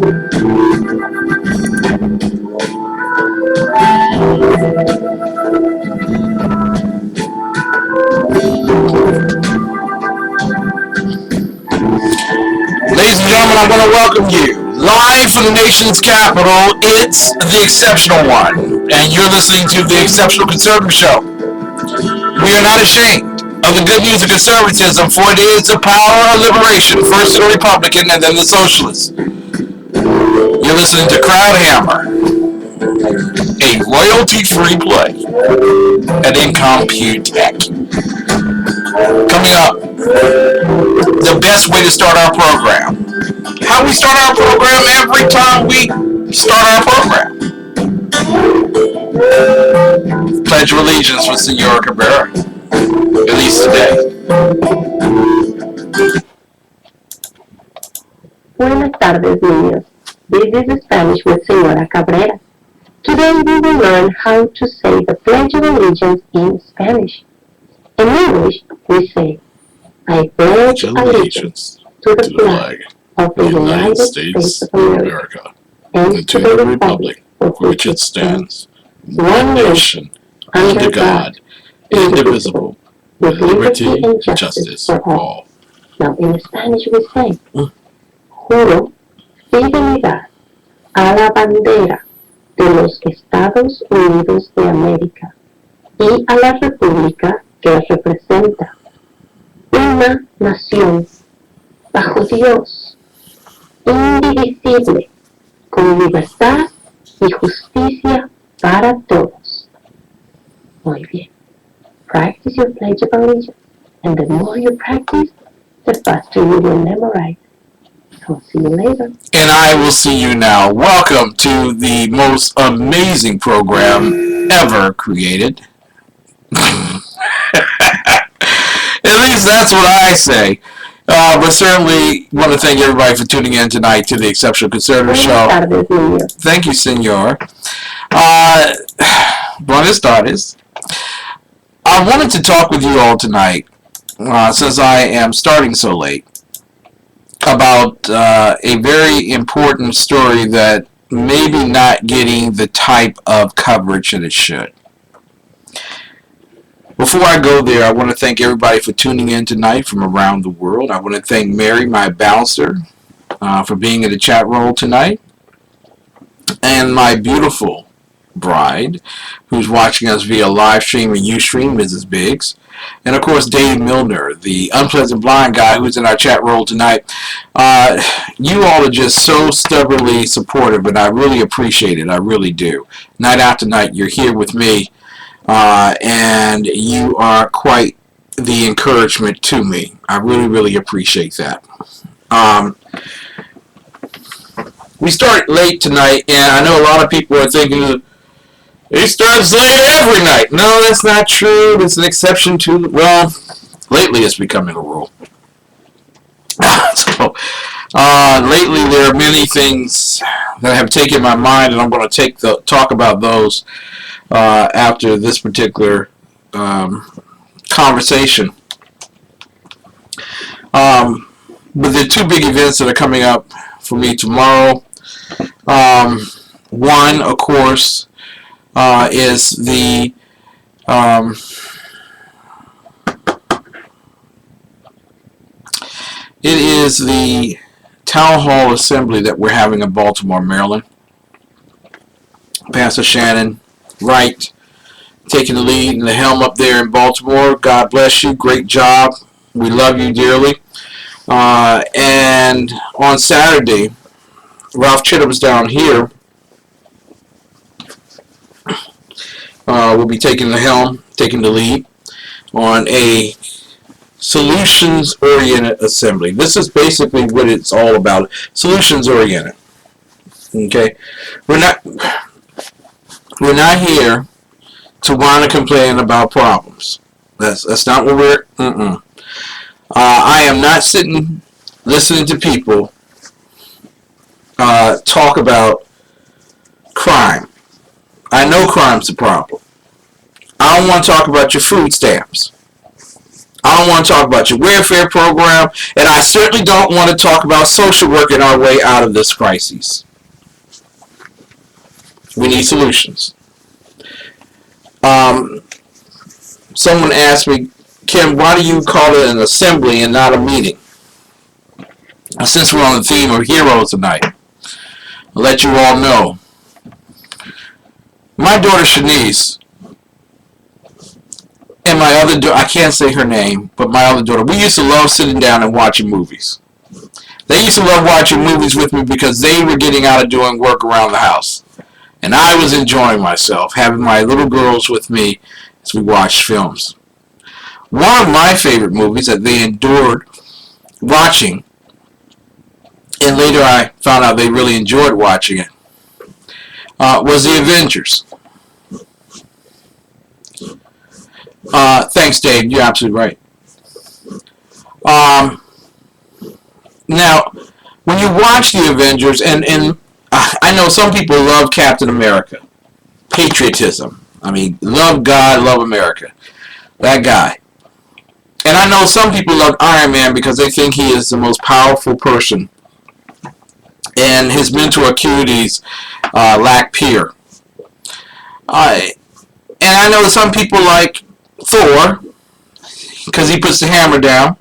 Ladies and gentlemen, I want to welcome you live from the nation's capital. It's the Exceptional One, and you're listening to the Exceptional Conservative Show. We are not ashamed of the good news of conservatism, for it is the power of liberation, first the Republican and then the Socialist. You're listening to Crowd Hammer, a royalty-free play at Incomputech. Coming up, the best way to start our program. How we start our program every time we start our program. Pledge of Allegiance with Senora Cabrera, at least today. Buenas tardes, niños. This is Spanish with Senora Cabrera. Today we will learn how to say the Pledge of Allegiance in Spanish. In English, we say, I pledge allegiance to the flag of the United States of America and to the republic for which it stands, one nation, under God, indivisible, with liberty and justice for all. Now, in Spanish, we say, juro fidelidad a la bandera de los Estados Unidos de América y a la república que representa, una nación bajo Dios, indivisible, con libertad y justicia para todos. Muy bien. Practice your Pledge of Allegiance, and the more you practice, the faster you will memorize. I'll see you later. And I will see you now. Welcome to the most amazing program ever created. At least that's what I say. But certainly want to thank everybody for tuning in tonight to the Exceptional Conservative Show. Thank you, Senor. Buenas tardes. I wanted to talk with you all tonight, since I am starting so late, about a very important story that maybe not getting the type of coverage that it should. Before I go there, I want to thank everybody for tuning in tonight from around the world. I want to thank Mary, my bouncer, for being in the chat roll tonight, and my beautiful bride, who's watching us via live stream and Ustream, Mrs. Biggs, and of course Dave Milner, the unpleasant blind guy who's in our chat roll tonight. You all are just so stubbornly supportive, and I really appreciate it. I really do. Night after night, you're here with me. And you are quite the encouragement to me. I really, really appreciate that. We start late tonight, and I know a lot of people are thinking, he starts late every night. No, that's not true. It's an exception to, well, lately it's becoming a rule. So, lately there are many things that have taken my mind, and I'm going to talk about those after this particular conversation. But there are two big events that are coming up for me tomorrow. One, of course, is the it is the town hall assembly that we're having in Baltimore, Maryland. Pastor Shannon Wright taking the lead and the helm up there in Baltimore. God bless you. Great job. We love you dearly. And on Saturday, Ralph Chittum's down here. Will be taking the helm, taking the lead on a solutions-oriented assembly. This is basically what it's all about. Solutions-oriented. Okay? We're not here to whine and complain about problems. That's not what we're. I am not sitting listening to people talk about crime. I know crime's a problem. I don't want to talk about your food stamps. I don't want to talk about your welfare program, and I certainly don't want to talk about social work in our way out of this crisis. We need solutions. Someone asked me, Kim, why do you call it an assembly and not a meeting? Since we're on the theme of heroes tonight, I'll let you all know. My daughter Shanice and my other daughter, I can't say her name, but my other daughter, we used to love sitting down and watching movies. They used to love watching movies with me because they were getting out of doing work around the house. And I was enjoying myself, having my little girls with me as we watched films. One of my favorite movies that they endured watching, and later I found out they really enjoyed watching it, was The Avengers. Thanks, Dave. You're absolutely right. Now, when you watch The Avengers, and I know some people love Captain America. Patriotism. I mean, love God, love America. That guy. And I know some people love Iron Man because they think he is the most powerful person. And his mental acuities lack peer. And I know some people like Thor because he puts the hammer down.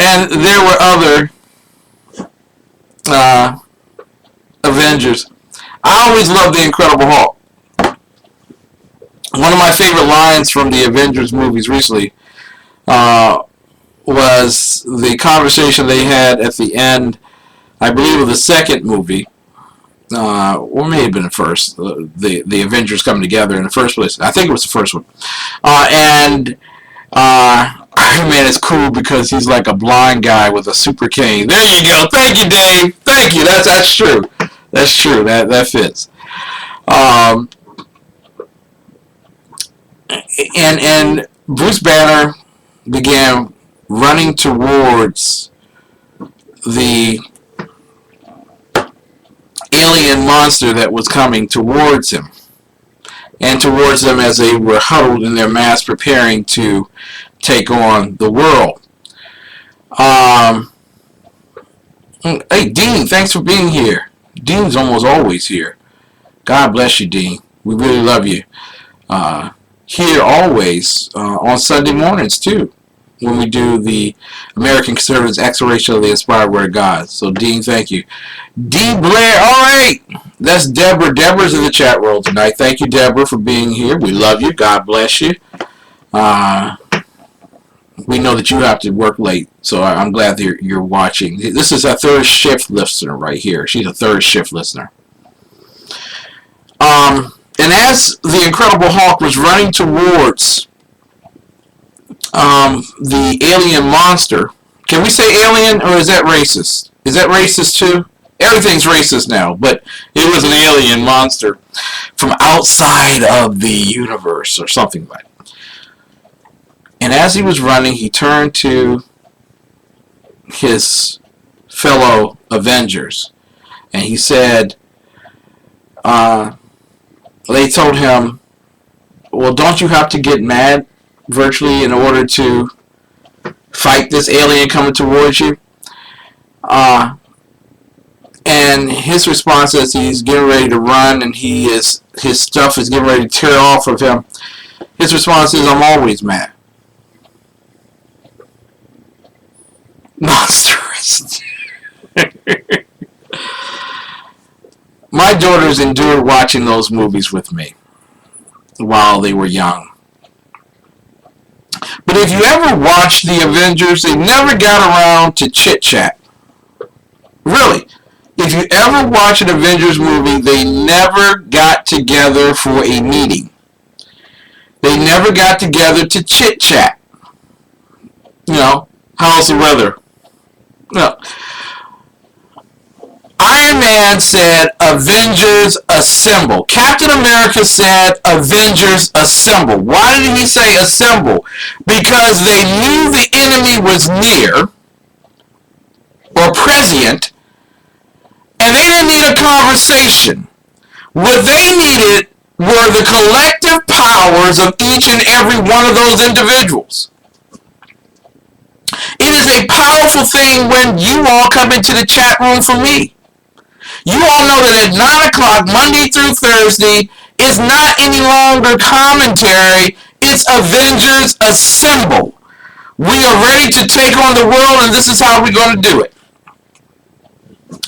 And there were other Avengers. I always loved the Incredible Hulk. One of my favorite lines from the Avengers movies recently was the conversation they had at the end, I believe, of the second movie, or may have been the first, the Avengers coming together in the first place. I think it was the first one. And Iron Man is cool because he's like a blind guy with a super cane. There you go. Thank you, Dave. Thank you. That's true. That's true. That fits. And Bruce Banner began running towards the alien monster that was coming towards him, and towards them as they were huddled in their mass preparing to take on the world. Hey, Dean, thanks for being here. Dean's almost always here. God bless you, Dean. We really love you. Here always on Sunday mornings, too, when we do the American Conservatives Exploration of the Inspired Word of God. So, Dean, thank you. D. Blair, all right. That's Deborah. Deborah's in the chat room tonight. Thank you, Deborah, for being here. We love you. God bless you. We know that you have to work late, so I'm glad that you're watching. This is a third shift listener right here. She's a third shift listener. And as the Incredible Hulk was running towards the alien monster, can we say alien, or is that racist? Is that racist too? Everything's racist now, but it was an alien monster from outside of the universe or something like that. And as he was running, he turned to his fellow Avengers, and he said, they told him, well, don't you have to get mad virtually in order to fight this alien coming towards you? And his response is he's getting ready to run, and his stuff is getting ready to tear off of him. His response is, I'm always mad. Monstrous. My daughters endured watching those movies with me while they were young. But if you ever watched the Avengers, they never got around to chit-chat. Really. If you ever watch an Avengers movie, they never got together for a meeting. They never got together to chit-chat. You know, how's the weather? No. Iron Man said, Avengers assemble. Captain America said, Avengers assemble. Why did he say assemble? Because they knew the enemy was near or present, and they didn't need a conversation. What they needed were the collective powers of each and every one of those individuals. It is a powerful thing when you all come into the chat room for me. You all know that at 9 o'clock, Monday through Thursday, is not any longer commentary. It's Avengers Assemble. We are ready to take on the world, and this is how we're going to do it.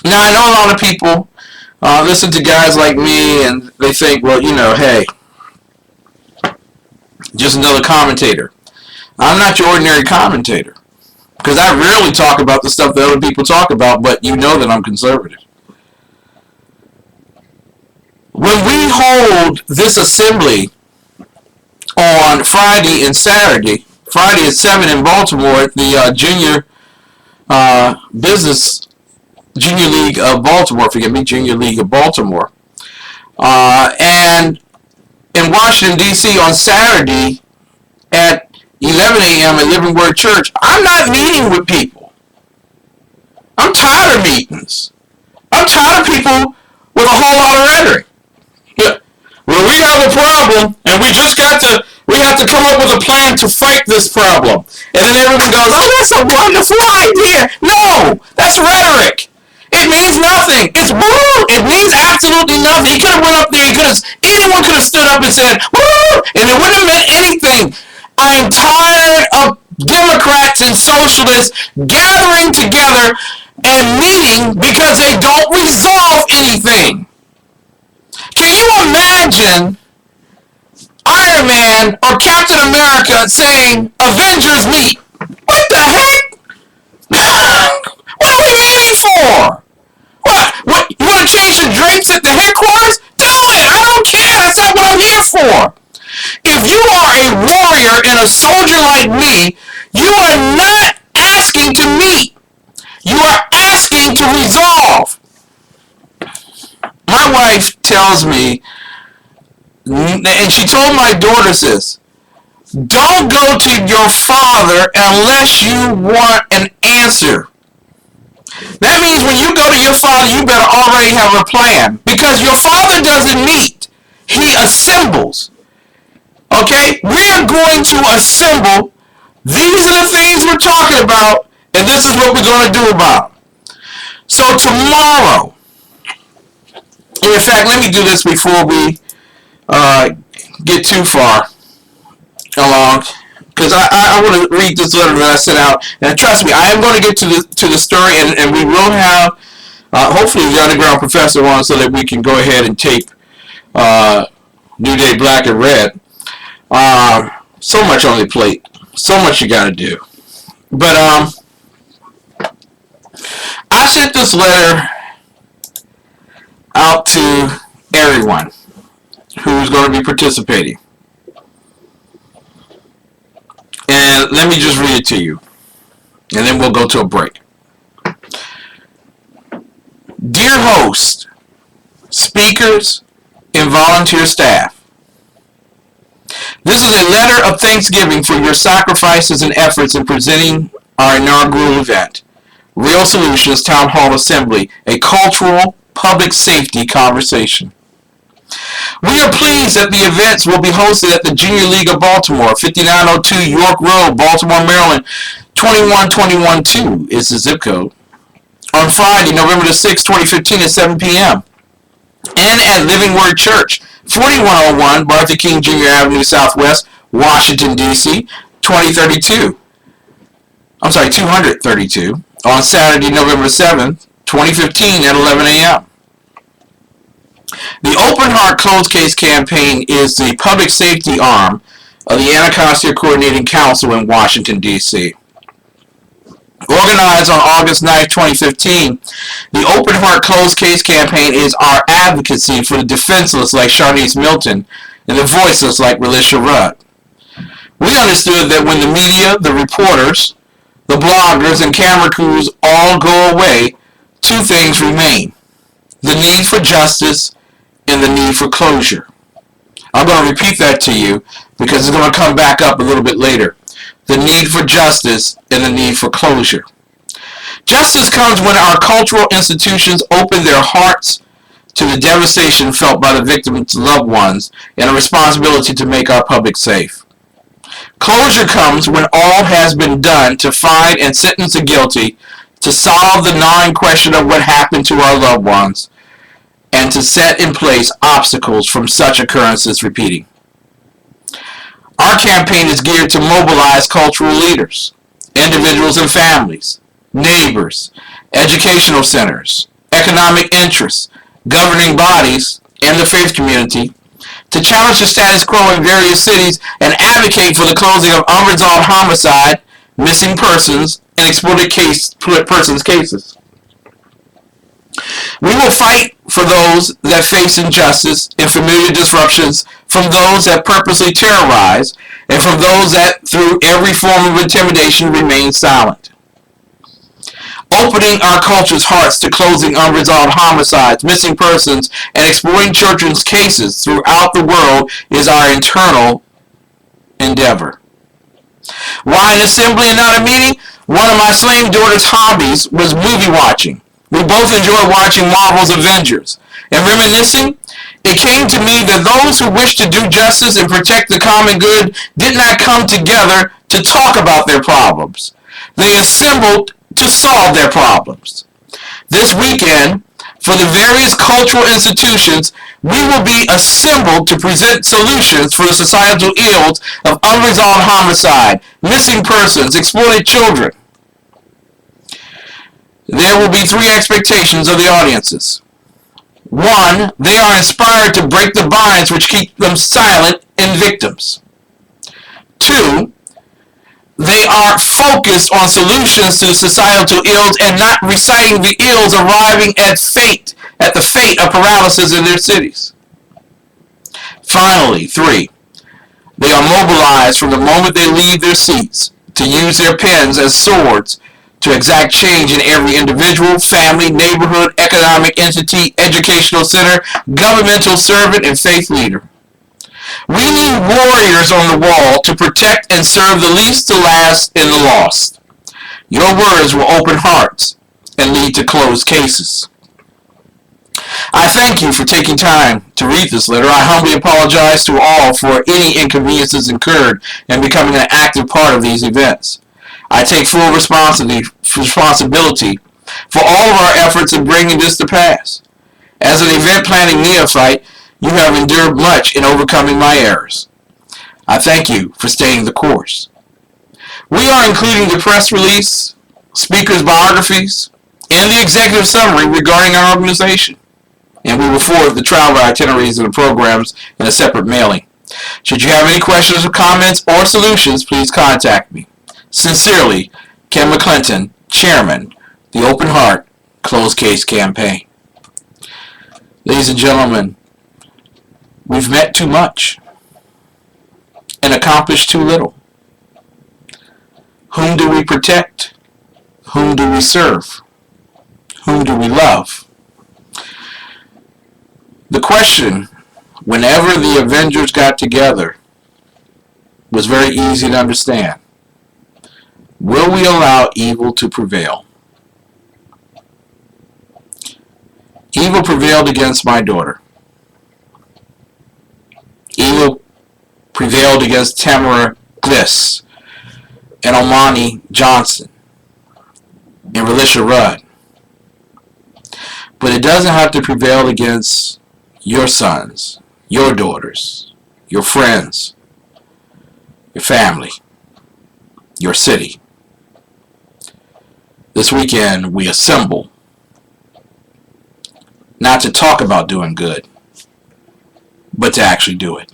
Now, I know a lot of people listen to guys like me, and they think, well, you know, hey, just another commentator. I'm not your ordinary commentator, because I rarely talk about the stuff that other people talk about, but you know that I'm conservative. When we hold this assembly on Friday and Saturday, Friday at 7 in Baltimore at the Junior League of Baltimore, Junior League of Baltimore, and in Washington, D.C. on Saturday at 11 a.m. at Living Word Church, I'm not meeting with people. I'm tired of meetings. I'm tired of people with a whole lot of rhetoric. Yeah. Well, we have a problem, and we have to come up with a plan to fight this problem. And then everyone goes, oh, that's a wonderful idea. No, that's rhetoric. It means nothing. It's woo. It means absolutely nothing. He could have went up there. Anyone could have stood up and said, woo, and it wouldn't have meant anything. I am tired of Democrats and socialists gathering together and meeting because they don't resolve anything. Can you imagine Iron Man or Captain America saying, Avengers meet? What the heck? What are we meeting for? What? You want to change the drapes at the headquarters? Do it! I don't care. That's not what I'm here for. If you are a warrior and a soldier like me, you are not asking to meet. You are asking to resolve. My wife tells me, and she told my daughters this, don't go to your father unless you want an answer. That means when you go to your father, you better already have a plan. Because your father doesn't meet. He assembles. Okay? We're going to assemble. These are the things we're talking about, and this is what we're going to do about it. So tomorrow, and in fact, let me do this before we get too far along, because I want to read this letter that I sent out, and trust me, I am going to get to the story, and we will have hopefully the underground professor on so that we can go ahead and tape New Day Black and Red. So much on the plate, so much you got to do. But I sent this letter out to everyone who's going to be participating. And let me just read it to you. And then we'll go to a break. Dear host, speakers, and volunteer staff, this is a letter of thanksgiving for your sacrifices and efforts in presenting our inaugural event, Real Solutions Town Hall Assembly, a cultural public safety conversation. We are pleased that the events will be hosted at the Junior League of Baltimore, 5902 York Road, Baltimore, Maryland, 21212 is the zip code, on Friday, November the 6th, 2015 at 7 p.m. and at Living Word Church, 4101 Martha King Jr. Avenue Southwest, Washington, D.C., 232, on Saturday, November 7th, 2015 at 11 a.m. The Open Heart Closed Case campaign is the public safety arm of the Anacostia Coordinating Council in Washington, D.C. Organized on August 9, 2015, the Open Heart Closed Case campaign is our advocacy for the defenseless like Sharnice Milton and the voiceless like Relisha Rudd. We understood that when the media, the reporters, the bloggers, and camera crews all go away, two things remain: the need for justice and the need for closure. I'm going to repeat that to you because it's going to come back up a little bit later. The need for justice and the need for closure. Justice comes when our cultural institutions open their hearts to the devastation felt by the victims' loved ones and a responsibility to make our public safe. Closure comes when all has been done to find and sentence the guilty, to solve the gnawing question of what happened to our loved ones, and to set in place obstacles from such occurrences repeating. Our campaign is geared to mobilize cultural leaders, individuals and families, neighbors, educational centers, economic interests, governing bodies, and the faith community to challenge the status quo in various cities and advocate for the closing of unresolved homicide, missing persons, and exploited persons cases. We will fight for those that face injustice and familiar disruptions, from those that purposely terrorize, and from those that, through every form of intimidation, remain silent. Opening our culture's hearts to closing unresolved homicides, missing persons, and exploiting children's cases throughout the world is our internal endeavor. Why an assembly and not a meeting? One of my slain daughter's hobbies was movie watching. We both enjoyed watching Marvel's Avengers. And reminiscing, it came to me that those who wish to do justice and protect the common good did not come together to talk about their problems. They assembled to solve their problems. This weekend, for the various cultural institutions, we will be assembled to present solutions for the societal ills of unresolved homicide, missing persons, exploited children. There will be three expectations of the audiences. One, they are inspired to break the binds which keep them silent and victims. Two, they are focused on solutions to societal ills and not reciting the ills arriving at the fate of paralysis in their cities. Finally, three, they are mobilized from the moment they leave their seats to use their pens as swords to exact change in every individual, family, neighborhood, economic entity, educational center, governmental servant, and faith leader. We need warriors on the wall to protect and serve the least, the last, and the lost. Your words will open hearts and lead to closed cases. I thank you for taking time to read this letter. I humbly apologize to all for any inconveniences incurred in becoming an active part of these events. I take full responsibility for all of our efforts in bringing this to pass. As an event planning neophyte, you have endured much in overcoming my errors. I thank you for staying the course. We are including the press release, speakers' biographies, and the executive summary regarding our organization. And we will forward the travel itineraries and the programs in a separate mailing. Should you have any questions or comments or solutions, please contact me. Sincerely, Ken McClinton, Chairman, the Open Heart Closed Case Campaign. Ladies and gentlemen, we've met too much and accomplished too little. Whom do we protect? Whom do we serve? Whom do we love? The question, whenever the Avengers got together, was very easy to understand. Will we allow evil to prevail? Evil prevailed against my daughter. Evil prevailed against Tamara Gliss and Omani Johnson and Relisha Rudd. But it doesn't have to prevail against your sons, your daughters, your friends, your family, your city. This weekend we assemble not to talk about doing good, but to actually do it.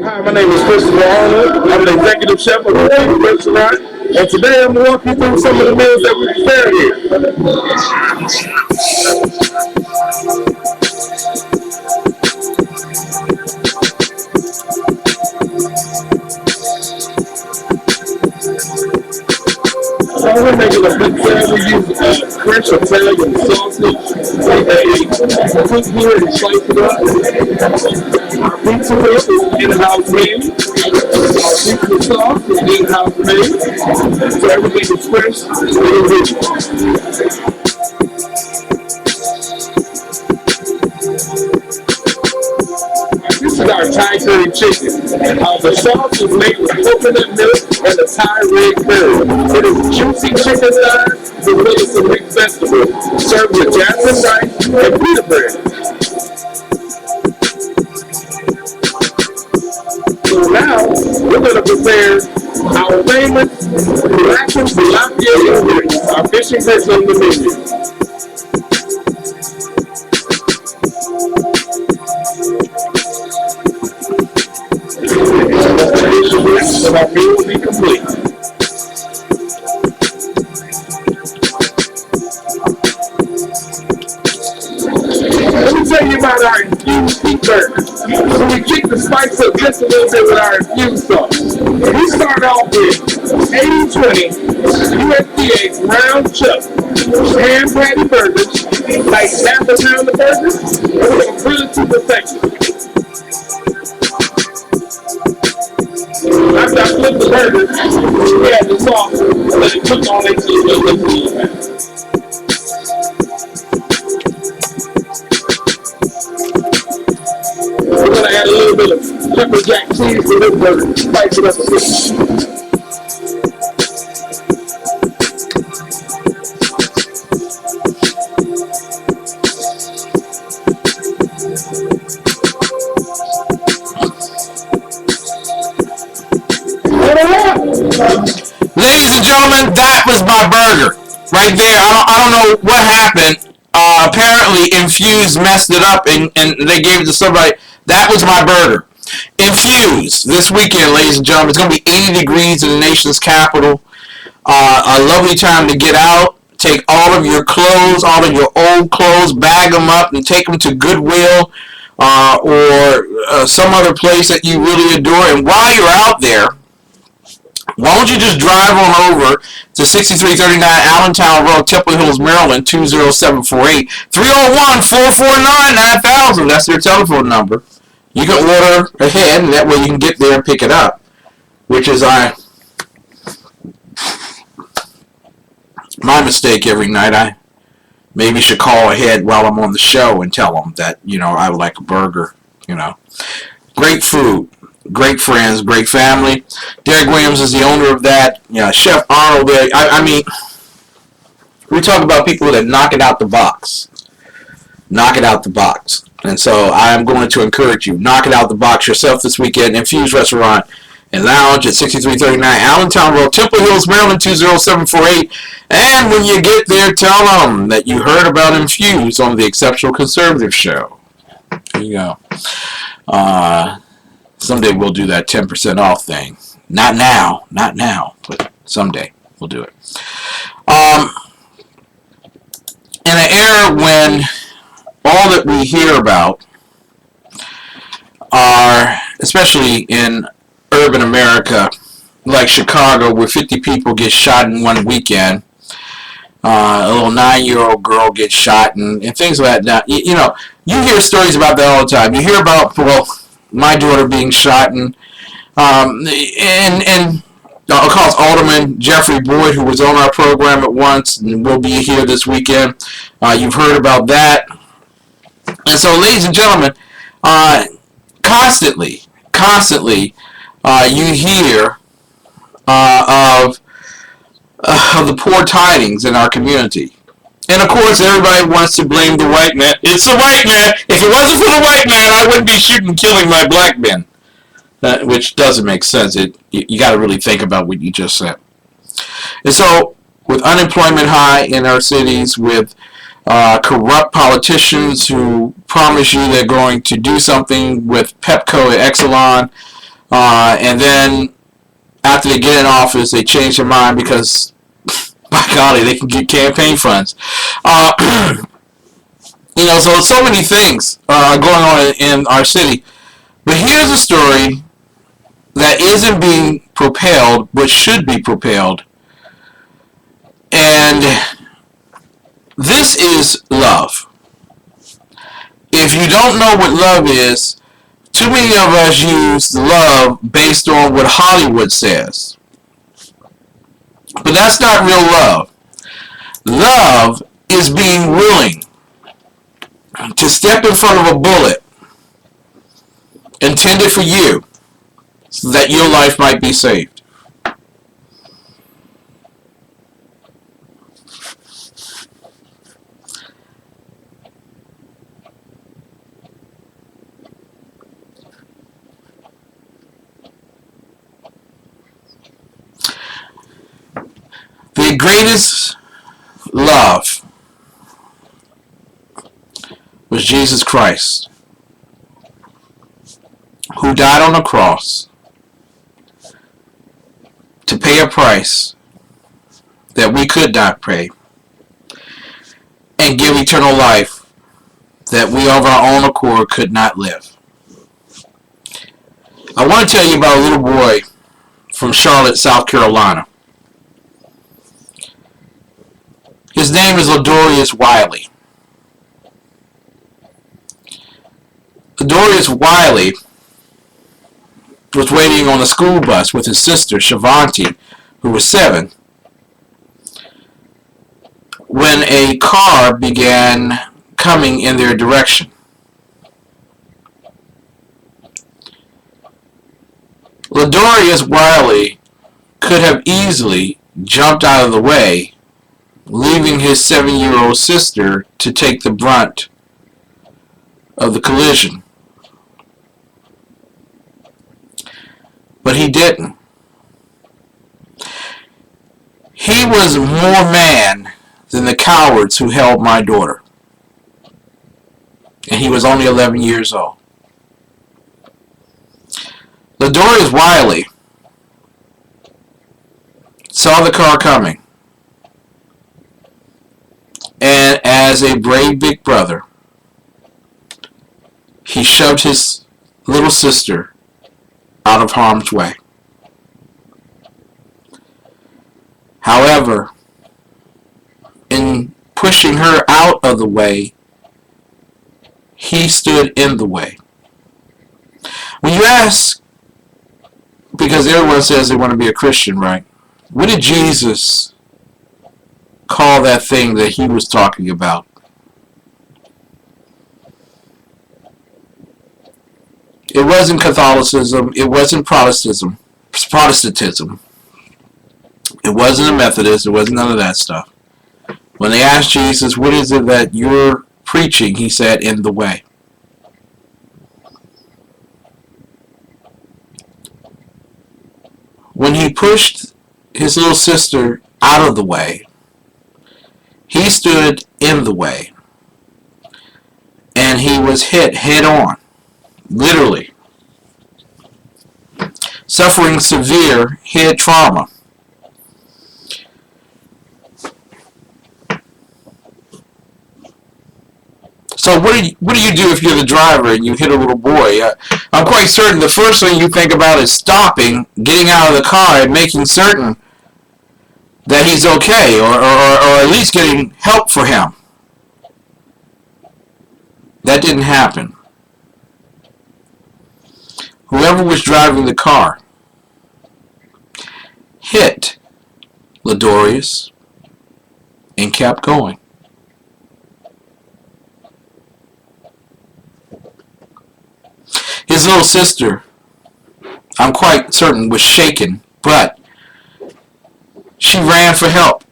Hi, my name is Christopher Arnold. I'm the executive chef of the restaurant, and today I'm walking through some of the meals that we prepared here. We're making a big pan. We use French Italian sausage. We cook here and slice it up. Our pizza whip is in-house made. Our pizza sauce is in-house made. So everything is fresh and original. curry chicken. The sauce is made with coconut milk and a Thai red curry. It is juicy chicken thighs with some mixed vegetables, served with jasmine rice and pita bread. So now, we're going to prepare our famous blackened tilapia and grits, our fish and grits on the menu. And our meal will be complete. Let me tell you about our infused beef burger. So we kick the spice up just a little bit with our infused sauce. We start off with 80-20 USDA round chuck hand patty burgers, like half a pound of burgers, and we're going to grill it to perfection. After I flip the burger, we add the sauce and let it cook all into the We're going to add a little bit of pepper jack cheese to this burger, spice it up a bit. Ladies and gentlemen, that was my burger right there. I don't know what happened. Apparently, Infused messed it up and they gave it to somebody. That was my burger. Infused this weekend, ladies and gentlemen. It's going to be 80 degrees in the nation's capital. A lovely time to get out. Take all of your clothes, all of your old clothes, bag them up, and take them to Goodwill or some other place that you really adore. And while you're out there, why don't you just drive on over to 6339 Allentown Road, Temple Hills, Maryland, 20748. 301-449-9000. That's their telephone number. You can order ahead, and that way you can get there and pick it up. Which is my mistake every night. I maybe should call ahead while I'm on the show and tell them that, I would like a burger, Great food. Great friends, great family. Derek Williams is the owner of that. Chef Arnold there. I mean, we talk about people that knock it out the box. Knock it out the box. And so I'm going to encourage you. Knock it out the box yourself this weekend. Infused Restaurant and Lounge at 6339 Allentown Road, Temple Hills, Maryland, 20748. And when you get there, tell them that you heard about Infused on the Exceptional Conservative Show. There you go. Someday we'll do that 10% off thing. Not now, but someday we'll do it. In an era when all that we hear about are, especially in urban America, like Chicago, where 50 people get shot in one weekend, a little 9-year-old girl gets shot, and things like that. You hear stories about that all the time. You hear about, my daughter being shot, and of course Alderman Jeffrey Boyd, who was on our program at once and will be here this weekend. You've heard about that. And so, ladies and gentlemen, constantly you hear of the poor tidings in our community. And of course, everybody wants to blame the white man. It's the white man. If it wasn't for the white man, I wouldn't be shooting and killing my black men. Which doesn't make sense. You got to really think about what you just said. And so, with unemployment high in our cities, with corrupt politicians who promise you they're going to do something with Pepco and Exelon, and then after they get in office, they change their mind because, by golly, they can get campaign funds. So many things are going on in our city. But here's a story that isn't being propelled, but should be propelled. And this is love. If you don't know what love is, too many of us use love based on what Hollywood says. But that's not real love. Love is being willing to step in front of a bullet intended for you so that your life might be saved. The greatest love was Jesus Christ, who died on the cross to pay a price that we could not pay and give eternal life that we of our own accord could not live. I want to tell you about a little boy from Charlotte, South Carolina. His name is Ladorius Wiley. Ladorius Wiley was waiting on a school bus with his sister, Shavanti, who was 7, when a car began coming in their direction. Ladorius Wiley could have easily jumped out of the way, leaving his 7-year-old sister to take the brunt of the collision. But he didn't. He was more man than the cowards who held my daughter. And he was only 11 years old. Ladorius Wiley saw the car coming, and as a brave big brother, he shoved his little sister out of harm's way. However, in pushing her out of the way, he stood in the way. When you ask, because everyone says they want to be a Christian, right? What did Jesus call that thing that he was talking about? It wasn't Catholicism. It wasn't Protestantism. It wasn't a Methodist. It wasn't none of that stuff. When they asked Jesus, what is it that you're preaching? He said, in the way. When he pushed his little sister out of the way, he stood in the way. And he was hit head on. Literally, suffering severe head trauma. So what do you do if you're the driver and you hit a little boy? I'm quite certain the first thing you think about is stopping, getting out of the car, and making certain that he's okay, or at least getting help for him. That didn't happen. Whoever was driving the car hit Ladorius and kept going. His little sister, I'm quite certain, was shaken, but she ran for help.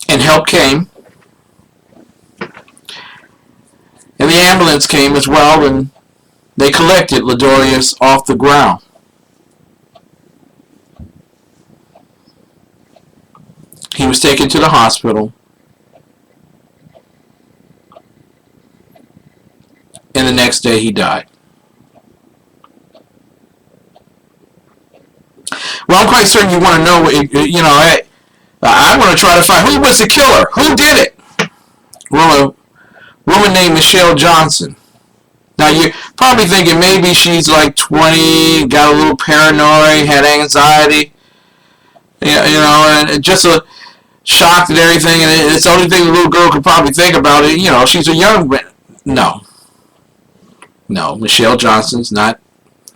And help came. And the ambulance came as well, and they collected Ladorius off the ground. He was taken to the hospital. And the next day he died. Well, I'm quite certain you want to know, I want to try to find who was the killer. Who did it? Well, a woman named Michelle Johnson. Now, you're probably thinking maybe she's like 20, got a little paranoid, had anxiety, and just a shocked at everything, and it's the only thing the little girl could probably think about it. She's a young man. No, Michelle Johnson's not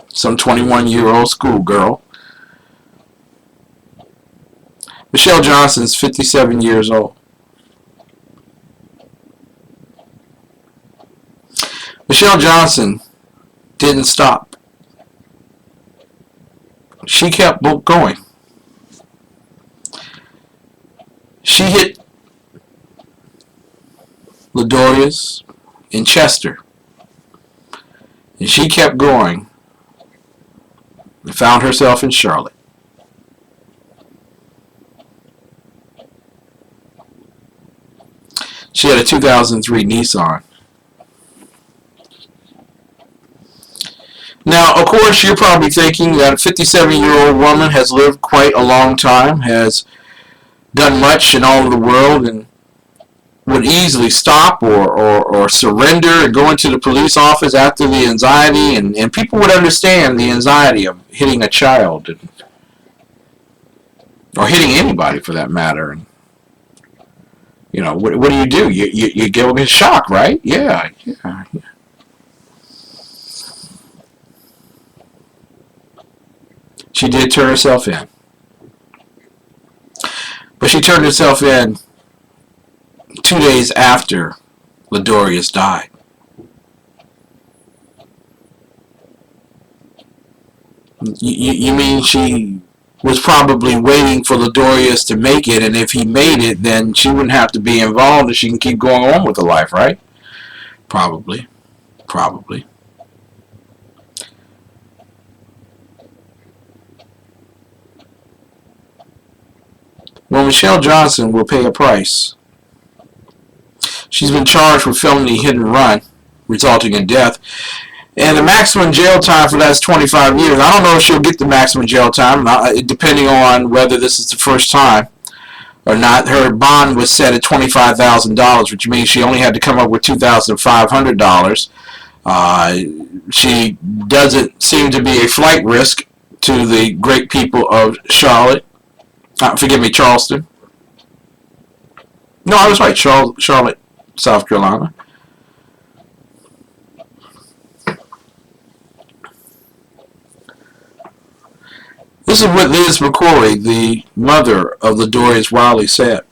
some 21-year-old schoolgirl. Michelle Johnson's 57 years old. Michelle Johnson didn't stop. She kept going. She hit Ladorius in Chester. And she kept going and found herself in Charlotte. She had a 2003 Nissan. Now, of course, you're probably thinking that a 57-year-old woman has lived quite a long time, has done much in all of the world, and would easily stop or surrender and go into the police office after the anxiety, and people would understand the anxiety of hitting a child, or hitting anybody for that matter. And, you know, what do? You give them a shock, right? Yeah. She did turn herself in. But she turned herself in 2 days after Ladorius died. You mean she was probably waiting for Ladorius to make it, and if he made it, then she wouldn't have to be involved and she can keep going on with her life, right? Probably. Well, Michelle Johnson will pay a price. She's been charged with felony hit and run, resulting in death. And the maximum jail time for that is 25 years. I don't know if she'll get the maximum jail time, depending on whether this is the first time or not. Her bond was set at $25,000, which means she only had to come up with $2,500. She doesn't seem to be a flight risk to the great people of Charlotte. Forgive me, Charleston. No, I was right. Charlotte, South Carolina. This is what Liz McCoy, the mother of Ladorius Wiley, said.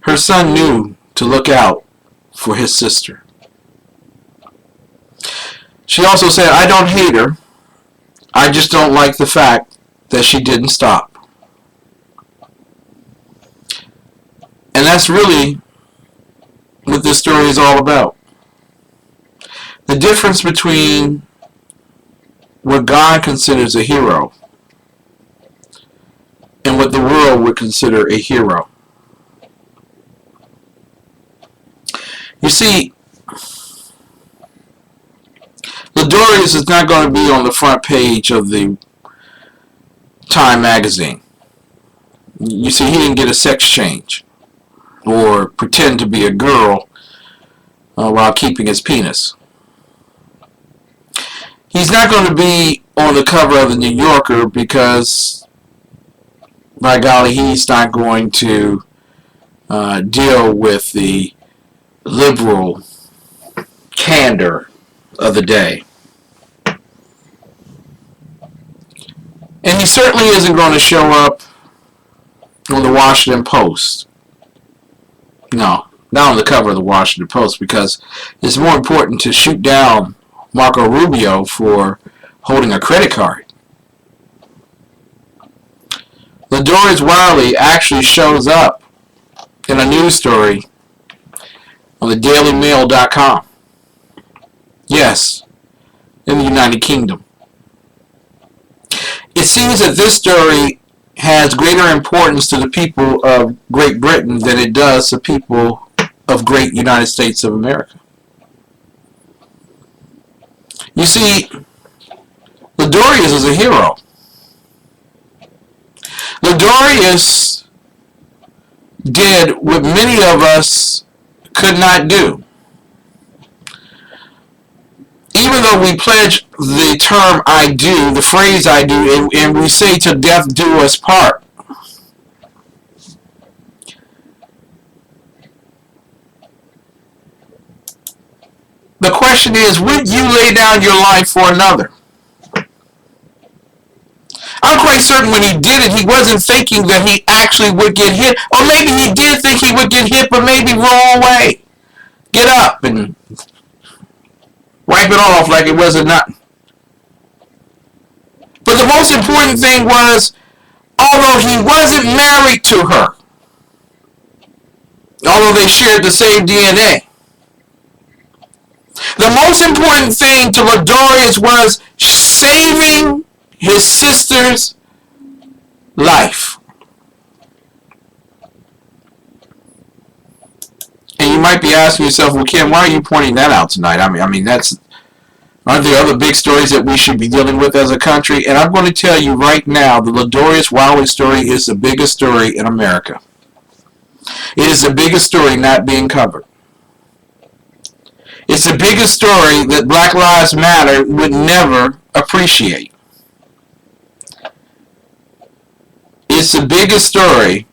Her son knew to look out for his sister. She also said, I don't hate her. I just don't like the fact that she didn't stop. And that's really what this story is all about. The difference between what God considers a hero and what the world would consider a hero. You see, Ladorius is not going to be on the front page of the Time magazine. You see, he didn't get a sex change or pretend to be a girl while keeping his penis. He's not going to be on the cover of the New Yorker because, by golly, he's not going to deal with the liberal candor of the day. And he certainly isn't going to show up on the Washington Post. No, not on the cover of the Washington Post, because it's more important to shoot down Marco Rubio for holding a credit card. Ladorius Wiley actually shows up in a news story on the dailymail.com. Yes, in the United Kingdom. It seems that this story has greater importance to the people of Great Britain than it does to people of great United States of America. You see, Ladorius is a hero. Ladorius did what many of us could not do. Even though we pledge the term I do, the phrase I do, and we say to death do us part. The question is, would you lay down your life for another? I'm quite certain when he did it, he wasn't thinking that he actually would get hit. Or maybe he did think he would get hit, but maybe wrong way. get up and wipe it off like it wasn't nothing. But the most important thing was, although he wasn't married to her, although they shared the same DNA, the most important thing to Ladorius was saving his sister's life. And you might be asking yourself, well, Kim, why are you pointing that out tonight? I mean, aren't there other big stories that we should be dealing with as a country? And I'm going to tell you right now, the Ladorius Wiley story is the biggest story in America. It is the biggest story not being covered. It's the biggest story that Black Lives Matter would never appreciate. It's the biggest story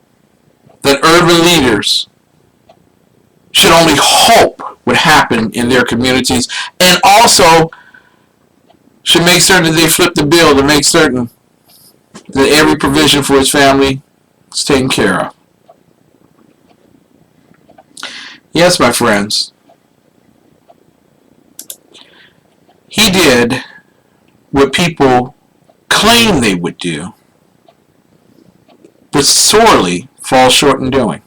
that urban leaders should only hope would happen in their communities, and also should make certain that they flip the bill to make certain that every provision for his family is taken care of. Yes, my friends, he did what people claim they would do, but sorely fall short in doing.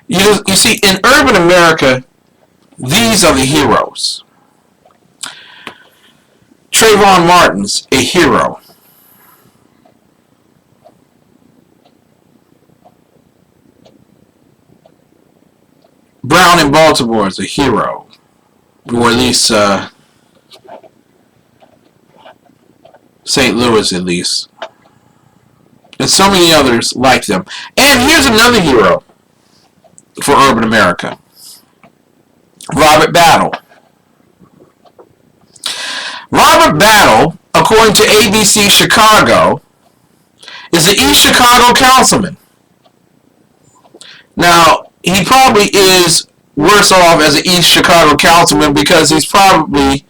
You see, in urban America, these are the heroes. Trayvon Martin's a hero. Brown in Baltimore is a hero, or at least St. Louis, at least, and so many others like them. And here's another hero for urban America, Robert Battle. Robert Battle, according to ABC Chicago, is the East Chicago councilman. Now, he probably is worse off as an East Chicago councilman because he's probably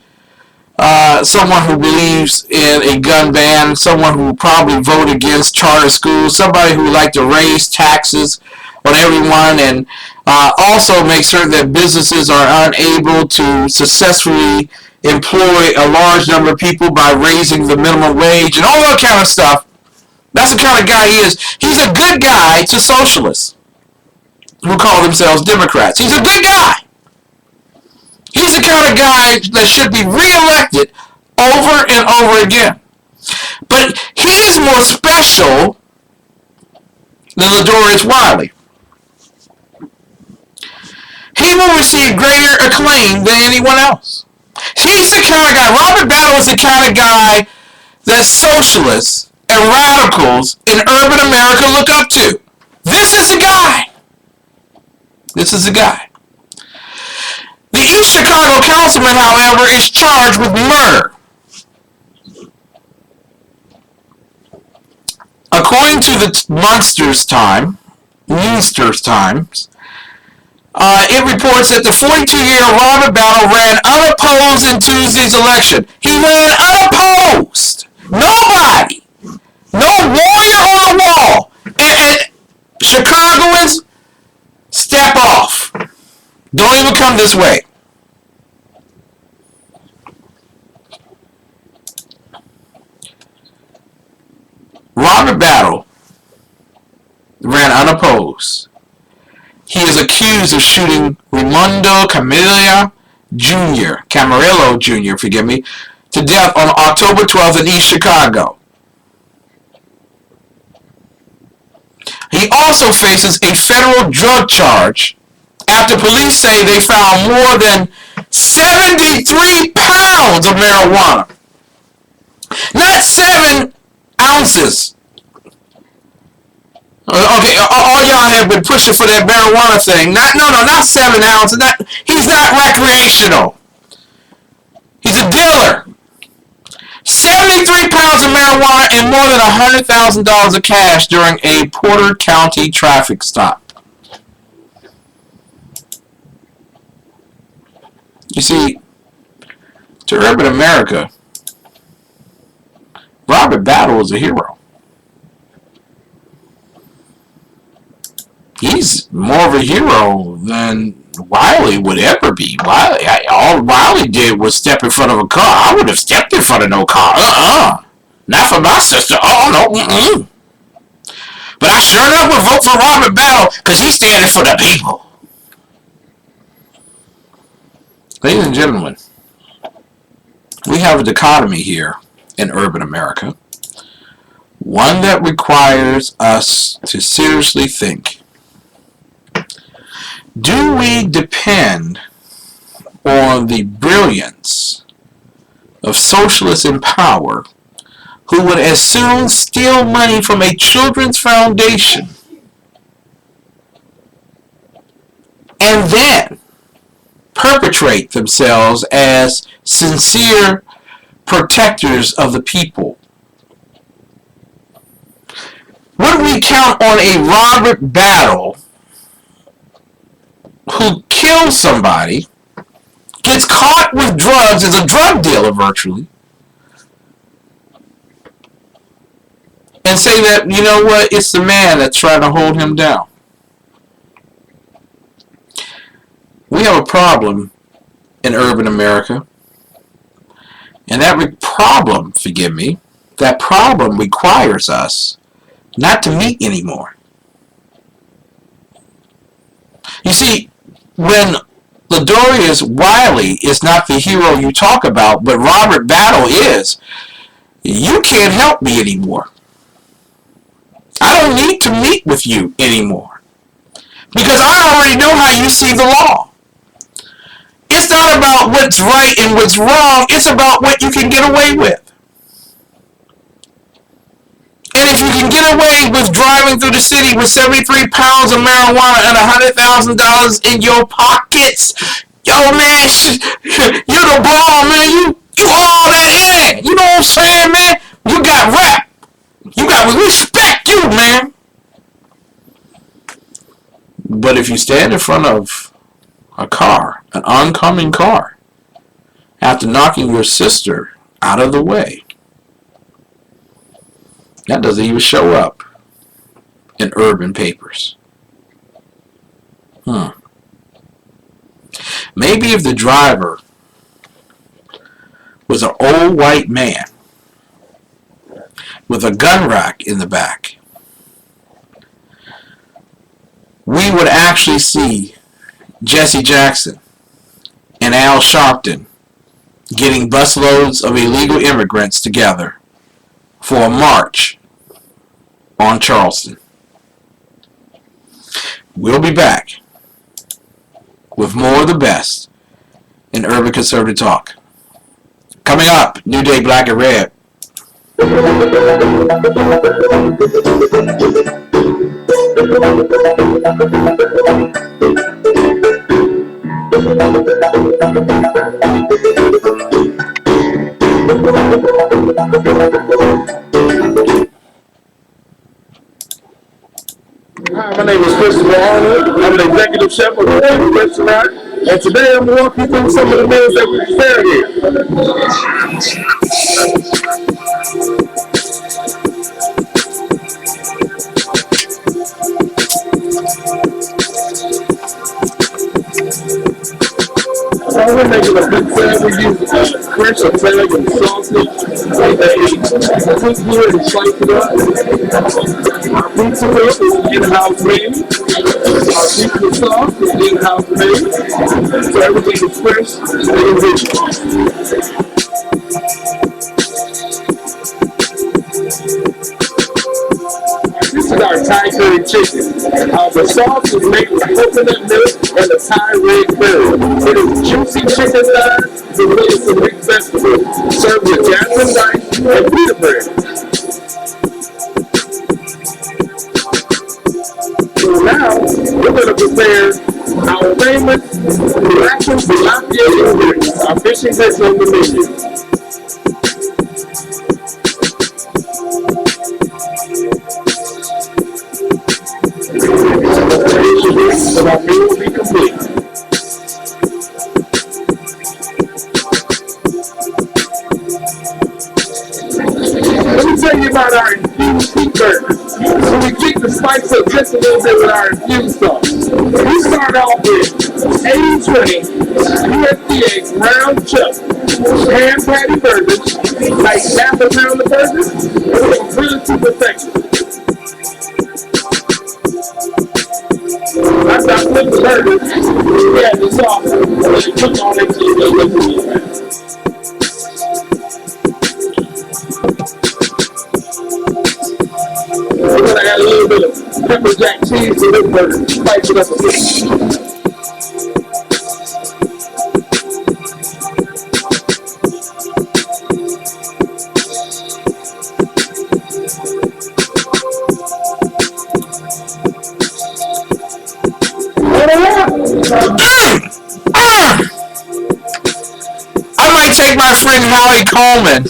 someone who believes in a gun ban, someone who probably voted against charter schools, somebody who would like to raise taxes on everyone, and also make certain that businesses are unable to successfully employ a large number of people by raising the minimum wage and all that kind of stuff. That's the kind of guy he is. He's a good guy to socialists who call themselves Democrats. He's a good guy. He's the kind of guy that should be reelected over and over again. But he is more special than Ladorius Wiley. He will receive greater acclaim than anyone else. He's the kind of guy, Robert Battle is the kind of guy that socialists and radicals in urban America look up to. This is the guy. This is the guy. The East Chicago councilman, however, is charged with murder. According to the Munster's Times, it reports that the 42-year-old Robert Battle ran unopposed in Tuesday's election. He ran unopposed. Nobody. No warrior on the wall. And Chicagoans, step off. Don't even come this way. Robert Battle ran unopposed. He is accused of shooting Raimundo Camarillo Jr., to death on October 12th in East Chicago. He also faces a federal drug charge after police say they found more than 73 pounds of marijuana. Not 7 ounces. Okay, all y'all have been pushing for that marijuana thing. Not 7 ounces. He's not recreational. He's a dealer. 73 pounds of marijuana and more than $100,000 of cash during a Porter County traffic stop. You see, to urban America, Robert Battle is a hero. He's more of of a hero than Wiley would ever be. All Wiley did was step in front of a car. I would have stepped in front of no car. Not for my sister. Oh, no. But I sure enough would vote for Robert Battle because he's standing for the people. Ladies and gentlemen, we have a dichotomy here in urban America. One that requires us to seriously think. Do we depend on the brilliance of socialists in power who would as soon steal money from a children's foundation and then perpetrate themselves as sincere protectors of the people? Would we count on a Robert Battle who kills somebody, gets caught with drugs, is a drug dealer virtually, and say that, you know what, it's the man that's trying to hold him down? We have a problem in urban America, and that problem requires us not to meet anymore. You see, when Ladorius Wiley is not the hero you talk about, but Robert Battle is, you can't help me anymore. I don't need to meet with you anymore because I already know how you see the law. It's not about what's right and what's wrong. It's about what you can get away with. And if you can get away with driving through the city with 73 pounds of marijuana and $100,000 in your pockets, yo, man, you're the bomb, man. You all that in. You know what I'm saying, man? You got rap. We respect you, man. But if you stand in front of a car, an oncoming car, after knocking your sister out of the way, that doesn't even show up in urban papers. Maybe if the driver was an old white man with a gun rack in the back, we would actually see Jesse Jackson and Al Sharpton getting busloads of illegal immigrants together for a march on Charleston. We'll be back with more of the best in Urban Conservative Talk. Coming up, New Day Black and Red. Hi, my name is Christopher Arnold. I'm the executive chef of the restaurant, and today I'm going to walk you through some of the meals that we prepare here. We're making a big salad. We use French Italian sausage. We cook here and slice it up. Our pizza whip is in-house made. Our pizza sauce is in-house made. So everything is fresh and individual. This is our Thai curry chicken. The sauce is made with coconut milk and a Thai red curry. It is juicy chicken thighs with some mixed vegetables, served with jasmine rice and pita bread. So now, we're going to prepare our famous Latin tilapia ingredients, our fishing fish on the menu. So our meal will be complete. Let me tell you about our infused sweet burgers. So we kick the spice up just a little bit with our infused sauce. We start off with 80-20 USDA round chuck ham patty burgers, like half a pound of burgers, really to perfection. After I flip the burgers, we add the sauce and then cook on it till it looks good. We're going to add a little bit of pepper jack cheese to this burger, spice it up a bit. I might take my friend Howie Coleman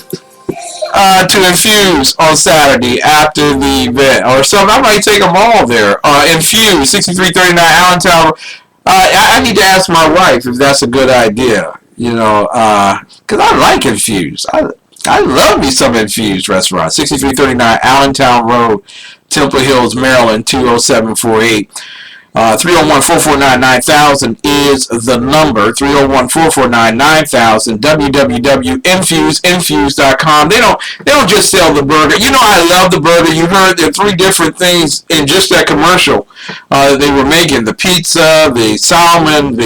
to infuse on Saturday after the event or something. I might take them all there. Infuse 6339 Allentown. I need to ask my wife if that's a good idea. You know, because I like infuse. I love me some infused restaurant. 6339 Allentown Road, Temple Hills, Maryland 20748. 301-449-9000 is the number. 301-449-9000. www.infuse.com. They don't just sell the burger. You know, I love the burger. You heard there are 3 different things in just that commercial they were making. The pizza, the salmon,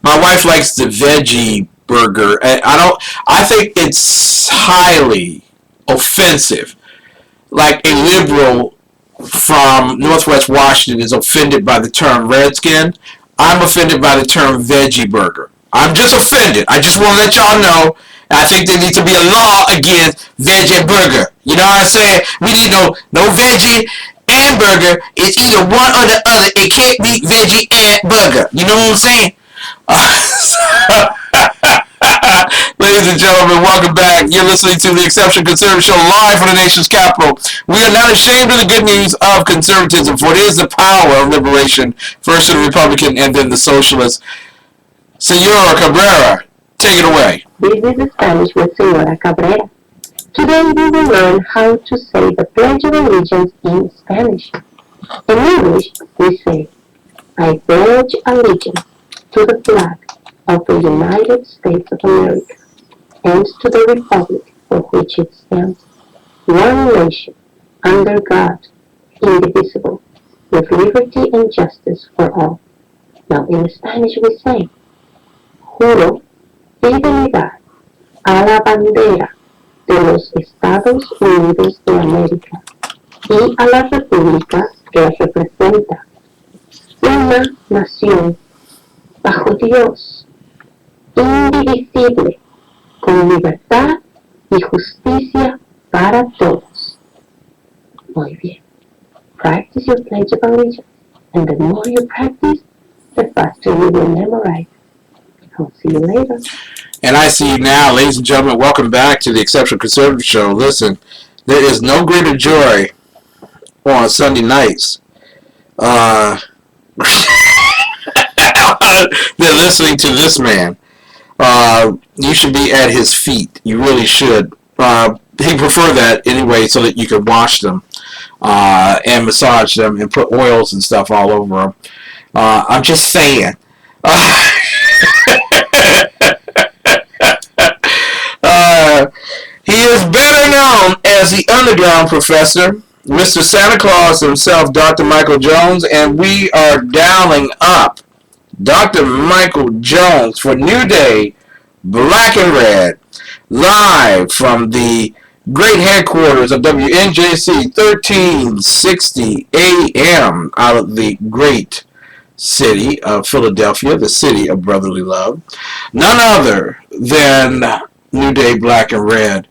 my wife likes the veggie burger. I think it's highly offensive. Like a liberal from Northwest Washington is offended by the term redskin. I'm offended by the term veggie burger. I'm just offended. I just want to let y'all know. I think there needs to be a law against veggie burger. You know what I'm saying? We need no veggie and burger. It's either one or the other. It can't be veggie and burger. You know what I'm saying? Ladies and gentlemen, welcome back. You're listening to the Exception Conservative Show live from the nation's capital. We are not ashamed of the good news of conservatism, for it is the power of liberation, first the Republican and then the Socialist. Senora Cabrera, take it away. This is Spanish with Senora Cabrera. Today we will learn how to say the Pledge of Allegiance in Spanish. In English, we say, I pledge allegiance to the flag of the United States of America and to the republic for which it stands, one nation, under God, indivisible, with liberty and justice for all. Now in Spanish we say, juro fidelidad a la bandera de los Estados Unidos de América y a la república que representa, una nación bajo Dios, indivisible, con libertad y justicia para todos. Muy bien. Practice your Pledge of Allegiance, and the more you practice, the faster you will memorize. I'll see you later. And I see you now, ladies and gentlemen. Welcome back to the Exceptional Conservative Show. Listen, there is no greater joy on Sunday nights than listening to this man. You should be at his feet. You really should. He prefer that anyway, so that you could wash them and massage them and put oils and stuff all over them. I'm just saying. He is better known as the Underground Professor, Mr. Santa Claus himself, Dr. Michael Jones, and we are dialing up Dr. Michael Jones for New Day, Black and Red, live from the great headquarters of WNJC 1360 AM out of the great city of Philadelphia, the city of brotherly love. None other than New Day, Black and Red.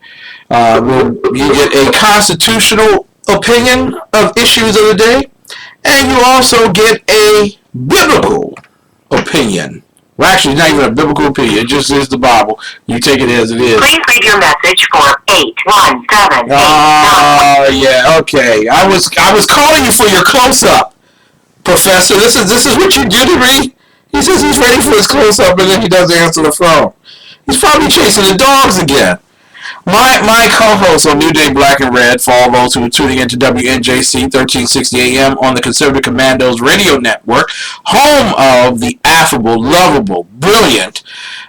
You get a constitutional opinion of issues of the day, and you also get a biblical opinion. Well, actually, it's not even a biblical opinion. It just is the Bible. You take it as it is. Please leave your message for 817. Oh, yeah, okay. I was calling you for your close-up, Professor. This is what you do to me? He says he's ready for his close-up, and then he doesn't answer the phone. He's probably chasing the dogs again. My co-host on New Day Black and Red, for all those who are tuning into WNJC 1360 AM on the Conservative Commandos Radio Network, home of the affable, lovable, brilliant,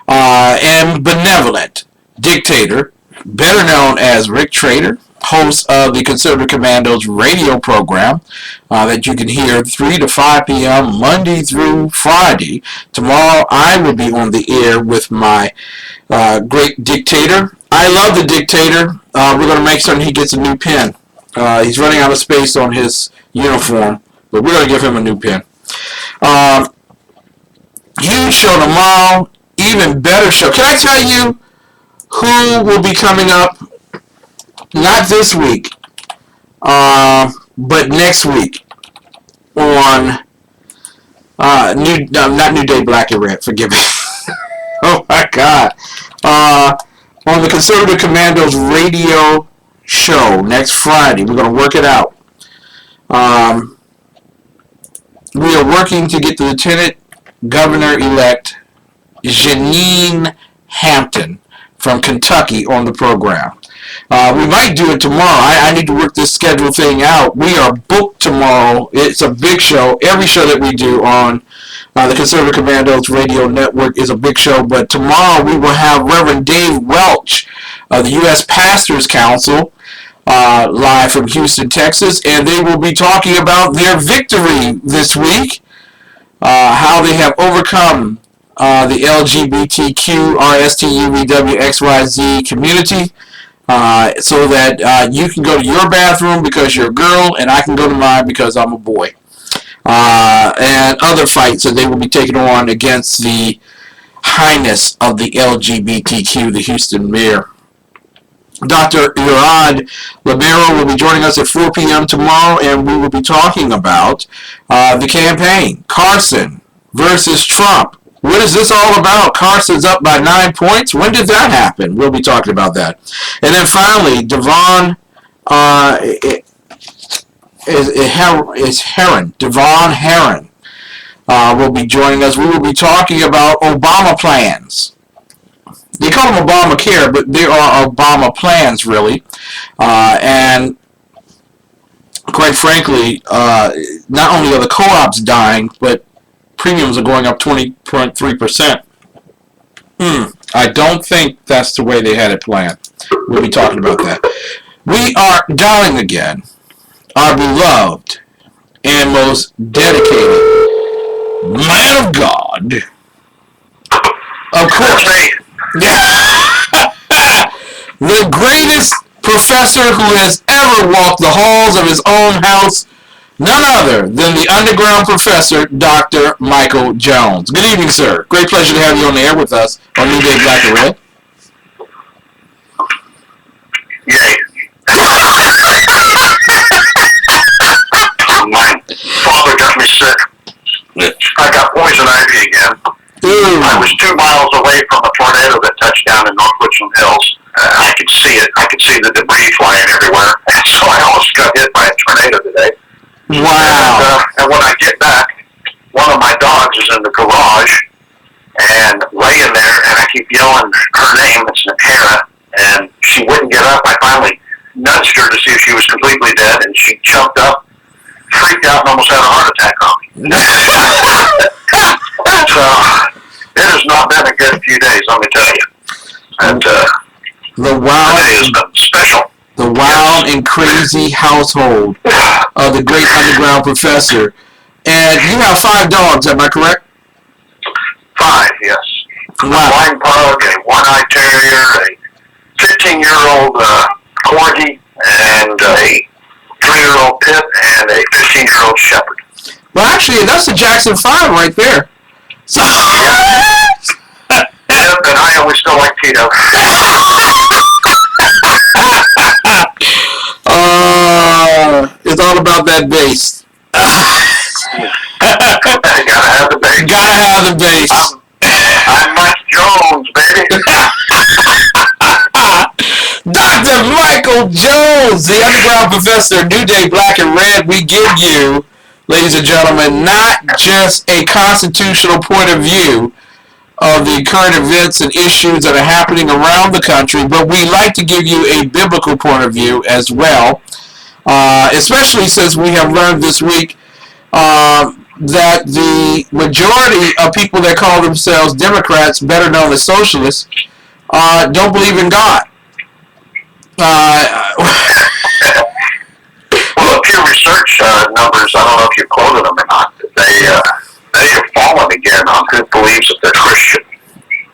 and benevolent dictator, better known as Rick Trader, host of the Conservative Commandos radio program that you can hear 3 to 5 p.m. Monday through Friday. Tomorrow I will be on the air with my great dictator. I love the dictator. We're going to make certain he gets a new pen. He's running out of space on his uniform, but we're going to give him a new pen. Huge show tomorrow. Even better show. Can I tell you who will be coming up? Not this week, but next week on not New Day Black and Red. Forgive me. Oh my God. On the Conservative Commandos radio show next Friday, we're going to work it out. We are working to get the Lieutenant Governor-elect Janine Hampton from Kentucky on the program. We might do it tomorrow. I need to work this schedule thing out. We are booked tomorrow. It's a big show. Every show that we do on the Conservative Commandos Radio Network is a big show. But tomorrow we will have Reverend Dave Welch of the U.S. Pastors Council live from Houston, Texas. And they will be talking about their victory this week, how they have overcome the LGBTQ, RSTUVW, XYZ community, so that you can go to your bathroom because you're a girl, and I can go to mine because I'm a boy. And other fights that they will be taking on against the highness of the LGBTQ, the Houston mayor. Dr. Urad Libero will be joining us at 4 p.m. tomorrow, and we will be talking about the campaign, CARSON versus Trump. What is this all about? Carson's up by 9 points. When did that happen? We'll be talking about that. And then finally, Devon Heron will be joining us. We will be talking about Obama plans. They call them Obamacare, but they are Obama plans, really. And quite frankly, not only are the co-ops dying, but premiums are going up 20.3%. I don't think that's the way they had it planned. We'll be talking about that. We are dialing again our beloved and most dedicated man of God. Of course. The greatest professor who has ever walked the halls of his own house. None other than the underground professor, Dr. Michael Jones. Good evening, sir. Great pleasure to have you on the air with us on New Day Black and Red. Yay. My father got me sick. I got poison ivy again. I was 2 miles away from a tornado that touched down in North Richland Hills. I could see it. I could see the debris flying everywhere. So I almost got hit by a tornado today. Wow. And when I get back, one of my dogs is in the garage and laying there, and I keep yelling her name. It's Nahara, and she wouldn't get up. I finally nudged her to see if she was completely dead, and she jumped up, freaked out, and almost had a heart attack on me. So it has not been a good few days, let me tell you. And today has been special. The wild and crazy household of the great underground professor. And you have 5 dogs, am I correct? 5, yes. Wow. A blind pug, a one-eyed terrier, a 15-year-old corgi, and a 3-year-old pit, and a 15-year-old shepherd. Well, actually, that's the Jackson 5 right there. So. Yep, and I always still like Tito. It's all about that bass. Gotta have the bass. Gotta have the bass. I'm Mike Jones, baby. Dr. Michael Jones, the underground professor, New Day Black and Red. We give you, ladies and gentlemen, not just a constitutional point of view, of the current events and issues that are happening around the country, but we like to give you a biblical point of view as well, especially since we have learned this week that the majority of people that call themselves Democrats, better known as socialists, don't believe in God. Well, Pew Research numbers, I don't know if you quoted them or not, they have fallen again on who believes that they're Christian,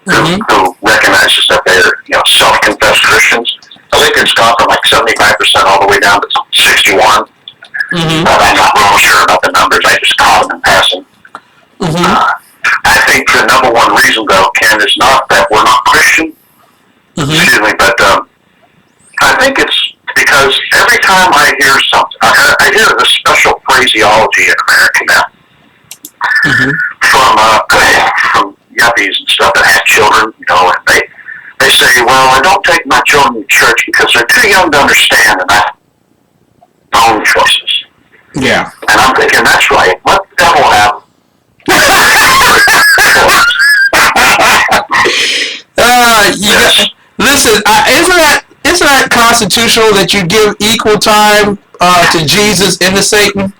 who recognizes that they're self-confessed Christians. I think it's gone from like 75% all the way down to 61. I'm not real sure about the numbers. I just caught them in passing. I think the number one reason, though, Ken, is not that we're not Christian. Excuse me, but I think it's because every time I hear something, I hear this special phraseology in America now from yuppies and stuff that have children, and they say, well, I don't take my children to church because they're too young to understand and I have my own choices. Yeah. And I'm thinking, that's right. What the devil have? Listen, isn't that constitutional that you give equal time to Jesus and to Satan?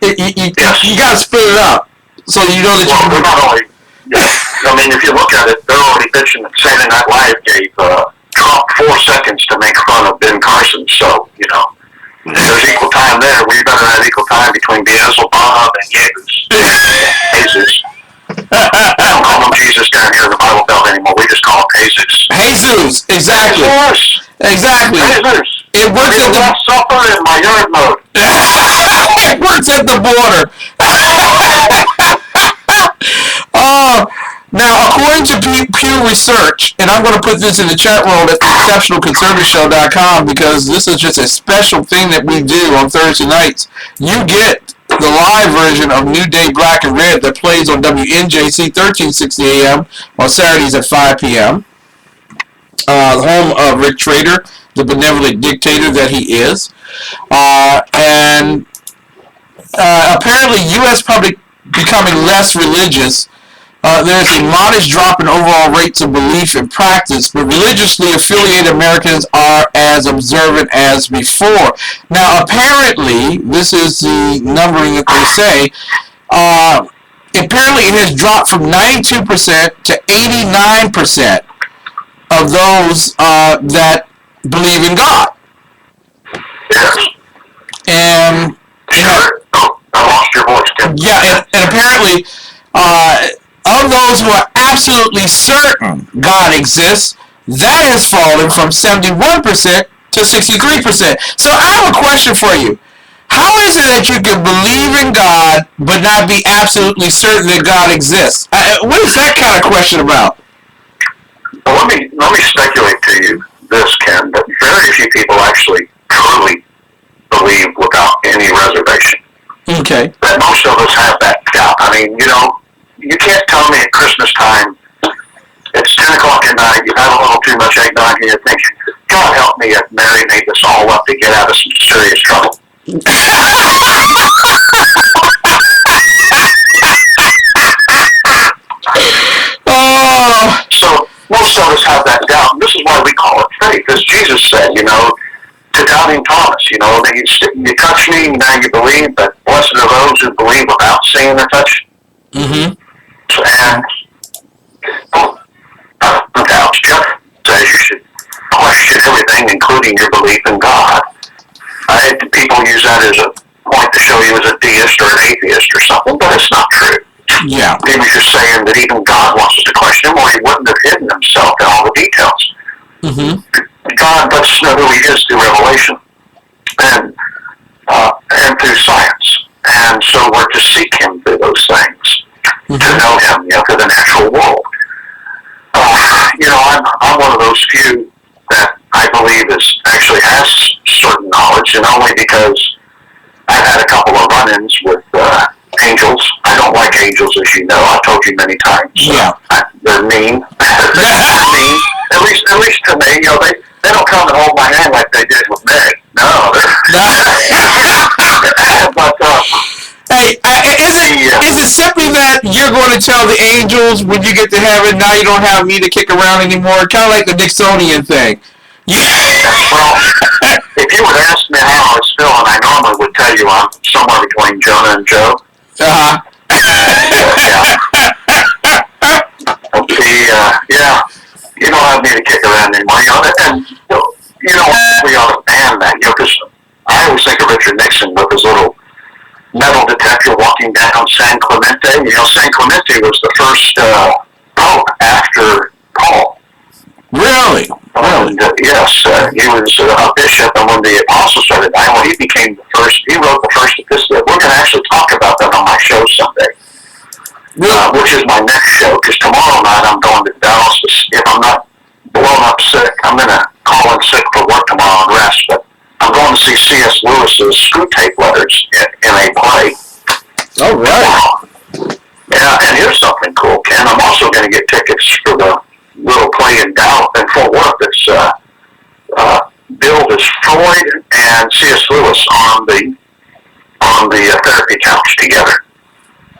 You got to split it up so you know that you're not only. I mean, if you look at it, they're already bitching that Saturday Night Live gave Trump 4 seconds to make fun of Ben Carson. So there's equal time there. We better have equal time between Beelzebub and Jesus. We don't call him Jesus down here in the Bible Belt anymore. We just call him Jesus. Jesus, exactly. Exactly. Jesus. It works at the Last Supper in my yard mode. It works at the border. Now, according to Pew Research, and I'm going to put this in the chat room at exceptionalconservativeShow.com because this is just a special thing that we do on Thursday nights. You get the live version of New Day Black and Red that plays on WNJC 1360 AM on Saturdays at 5 p.m. The home of Rick Trader, the benevolent dictator that he is. And apparently U.S. public becoming less religious. There's a modest drop in overall rates of belief and practice, but religiously affiliated Americans are as observant as before. Now, apparently, this is the numbering that they say, apparently it has dropped from 92% to 89% of those that believe in God. Yes. And I lost your voice, Tim. Yeah, and apparently, of those who are absolutely certain God exists, that has fallen from 71% to 63%. So I have a question for you. How is it that you can believe in God but not be absolutely certain that God exists? What is that kind of question about? Well, let me speculate to you this, Ken, that very few people actually truly believe without any reservation. Okay. That most of us have that doubt. I mean, you can't tell me at Christmas time, it's 10 o'clock at night, you've had a little too much eggnog, and you're thinking, God help me if Mary made this all up to get out of some serious trouble. So most of us have that doubt, and this is why we call it faith. As Jesus said, to doubting Thomas, that you touch me, now you believe, but blessed are those who believe without seeing or touch. And doubts. Jeff says you should question everything, including your belief in God. People use that as a point to show you as a deist or an atheist or something, but it's not true. Yeah. He was just saying that even God wants us to question him, or he wouldn't have hidden himself in all the details. God lets us know who he is through revelation and through science. And so we're to seek him through those things, to know him, through the natural world. I'm one of those few that I believe actually has certain knowledge, and only because I've had a couple of run-ins with angels. I don't like angels, as you know. I've told you many times. Yeah. They're mean. They're mean. At least to me, they don't come and hold my hand like they did with Meg. No, Hey, is it simply that you're you're going to tell the Angels when you get to heaven, now you don't have me to kick around anymore? Kind of like the Dixonian thing. Well, if you would ask me how I was feeling, I normally would tell you I'm somewhere between Jonah and Joe. Uh-huh. Yeah, you don't have me to kick around anymore. And we ought to ban that, because I always think of Richard Nixon with his little metal detector walking down San Clemente. San Clemente was the first pope after Paul. Really? And, yes, he was a bishop, and when the apostles started dying, he became the first. He wrote the first epistle. We're going to actually talk about that on my show Sunday, which is my next show. Because tomorrow night I'm going to Dallas. If I'm not blown up sick, I'm going to call in sick for work tomorrow and rest. But I'm going to see C.S. Lewis's Screw Tape Letters in a play. All right. Yeah, and here's something cool, Ken. I'm also going to get tickets for the little play in Dallas and Fort Worth. It's billed as Freud and C.S. Lewis on the therapy couch together.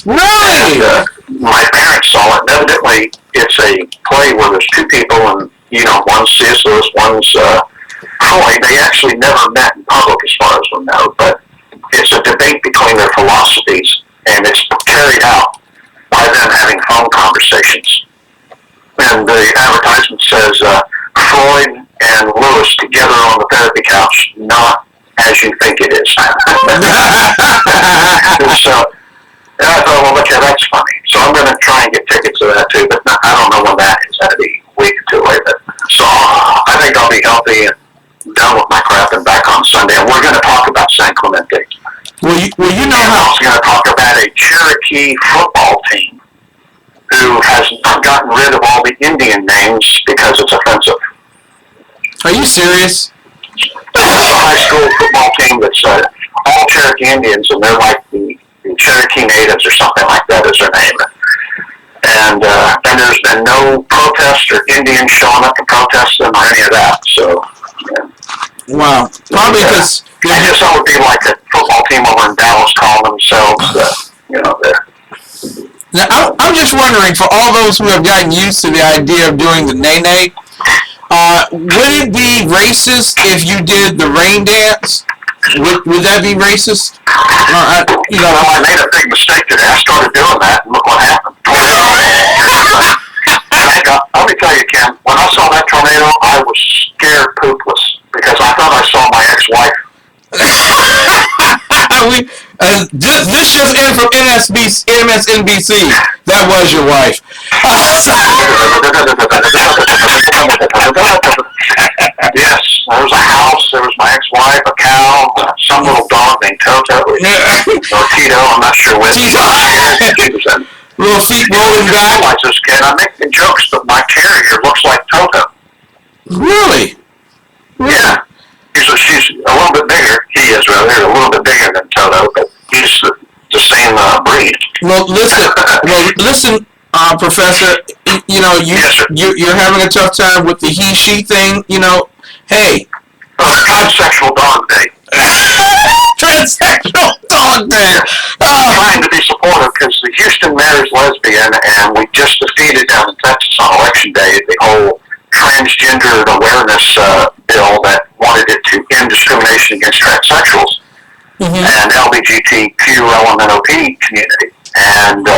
Really? And, my parents saw it. And evidently, it's a play where there's two people, and one's C.S. Lewis, one's Freud. They actually never met in public, as far as we know, but it's a debate between their philosophies, and it's carried out by them having phone conversations. And the advertisement says Freud and Lewis together on the therapy couch, not as you think it is. So and I thought, well, look, that's funny. So I'm going to try and get tickets to that too, but I don't know when that is. That'll be a week or two later. So I think I'll be healthy and done with my crap and back on Sunday. And we're going to talk about San Clemente. Well, you know and how... I'm also going to talk about a Cherokee football team who has not gotten rid of all the Indian names because it's offensive. Are you serious? It's a high school football team that's all Cherokee Indians, and they're like the Cherokee Natives or something like that is their name. And there's been no protest or Indians showing up to protest them or any of that. So, yeah. Wow. Probably because... I guess that would be like the football team over in Dallas calling themselves, Now, I'm just wondering, for all those who have gotten used to the idea of doing the nay-nay, would it be racist if you did the rain dance? Would that be racist? Well, I made a big mistake today. I started doing that, and look what happened. Let me tell you, Ken, when I saw that tornado, I was scared poopless because I thought I saw my ex-wife. This just in from MSNBC. That was your wife. Yes, there was a house, there was my ex-wife, a cow, some little dog named Toto, or Tito, I'm not sure which. Little feet rolling back. I realize this, kid, I'm making jokes, but my carrier looks like Toto. Really? Yeah. She's a little bit bigger. He is, rather, a little bit bigger than Toto, but he's the same breed. Well, listen, Professor. You're having a tough time with the he/she thing. Hey. Transsexual dog day. Transsexual dog day. I'm trying to be supportive because the Houston mayor is lesbian, and we just defeated down in Texas on Election Day the whole transgender awareness bill that wanted it to end discrimination against transsexuals and LGBTQ LMNOP community. And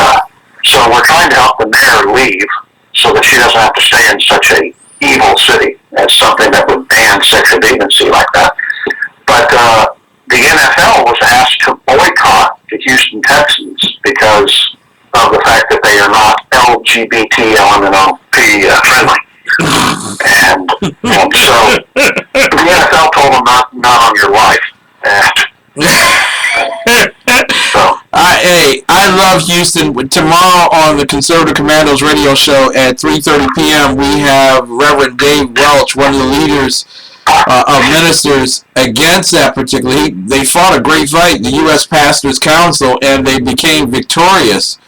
so we're trying to help the mayor leave so that she doesn't have to stay in such a evil city as something that would ban sexual deviancy like that. But the NFL was asked to boycott the Houston Texans because of the fact that they are not LGBT LMNOP friendly. And so the NFL told them not on your life. I love Houston. Tomorrow on the Conservative Commandos radio show at 3:30 p.m. we have Reverend Dave Welch, one of the leaders of ministers against that particularly. They fought a great fight, the U.S. Pastors Council, and they became victorious.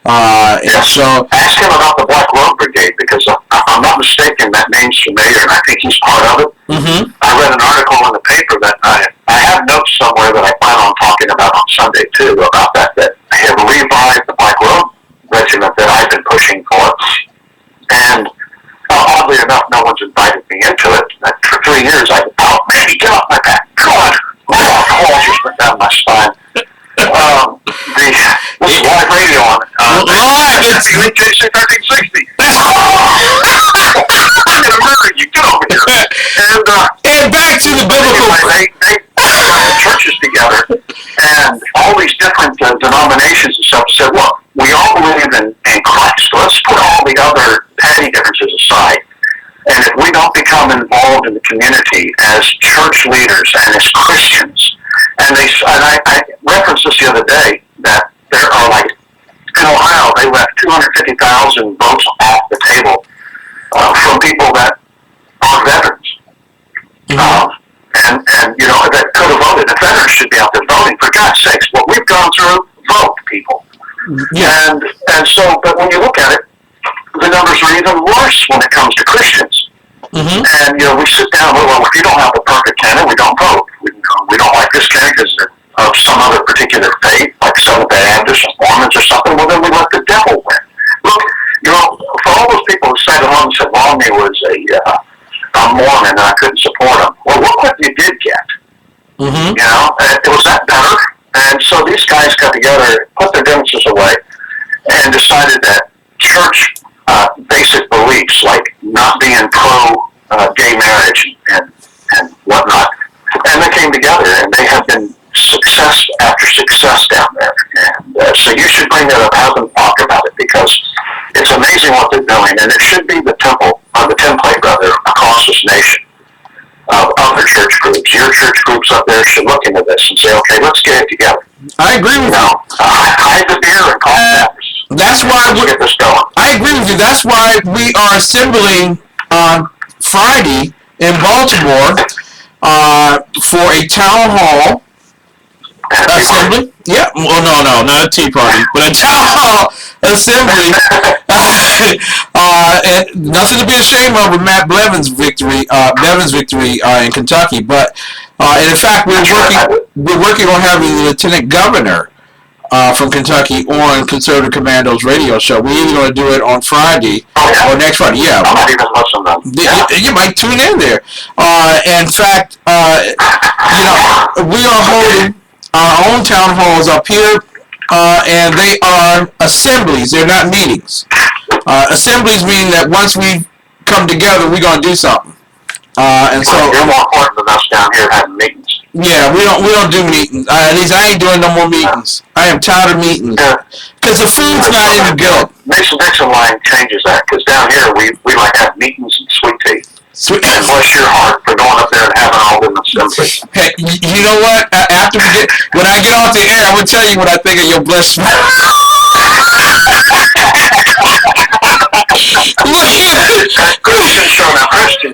And so ask him about the Black Road Brigade because if I'm not mistaken, that name's familiar, and I think he's part of it. Mm-hmm. I read an article in the paper that I have notes somewhere that I plan on talking about on Sunday too about that they have revived the Black Road Regiment WNJC 1360. I'm going to murder you. Get over here. And back to the biblical. Anyway, they got the churches together, and all these different denominations and stuff said, look, we all believe in Christ. Let's put all the other petty differences aside. And if we don't become involved in the community as church leaders and as Christians, and I referenced this the other day, that there are like, in Ohio, they left 250,000 votes off the table from people that are veterans. And you know, that could have voted. The veterans should be out there voting. For God's sakes, what we've gone through, vote, people. Yeah. And so, but when you look at it, the numbers are even worse when it comes to Christians. And, you know, we sit down, well, if you don't have the perfect candidate, we don't vote. We don't like this candidate because they're of some other particular faith, like Seventh-day Adventists or Mormons or something, well, then we let the devil win. Look, you know, for all those people who sat at home and said Romney was a Mormon and I couldn't support him, well, look what you did get. You know, it was that better. And so these guys got together, put their differences away, and decided that church basic beliefs, like not being pro-gay marriage and whatnot, and they came together, and they have been success after success down there. And so you should bring that up, have them talk about it, because it's amazing what they're doing, and it should be the template, rather, across this nation of other church groups. Your church groups up there should look into this and say, okay, let's get it together. I agree with you. Hide the beer and call it. That's why we get this going. I agree with you. That's why we are assembling on Friday in Baltimore for a town hall assembly. Yeah. Well, no, not a tea party, but a town hall assembly. And nothing to be ashamed of with Matt Bevin's victory in Kentucky. But and in fact, we're working on having the Lieutenant Governor from Kentucky on Conservative Commando's radio show. We're either going to do it on Friday or next Friday. Yeah, I might even listen to them. You might tune in there. In fact, you know, we are holding our own town halls up here, and they are assemblies. They're not meetings. Assemblies mean that once we come together, we're going to do something. And so you're more important than us down here having meetings. Yeah, we don't do meetings. At least I ain't doing no more meetings. I am tired of meetings because the food's not even good. Nixon line changes that, because down here we like to have meetings and sweet tea. And bless your heart for going up there and having all them assemblies. Hey, you know what? After when I get off the air, I'm gonna tell you what I think of your blessed.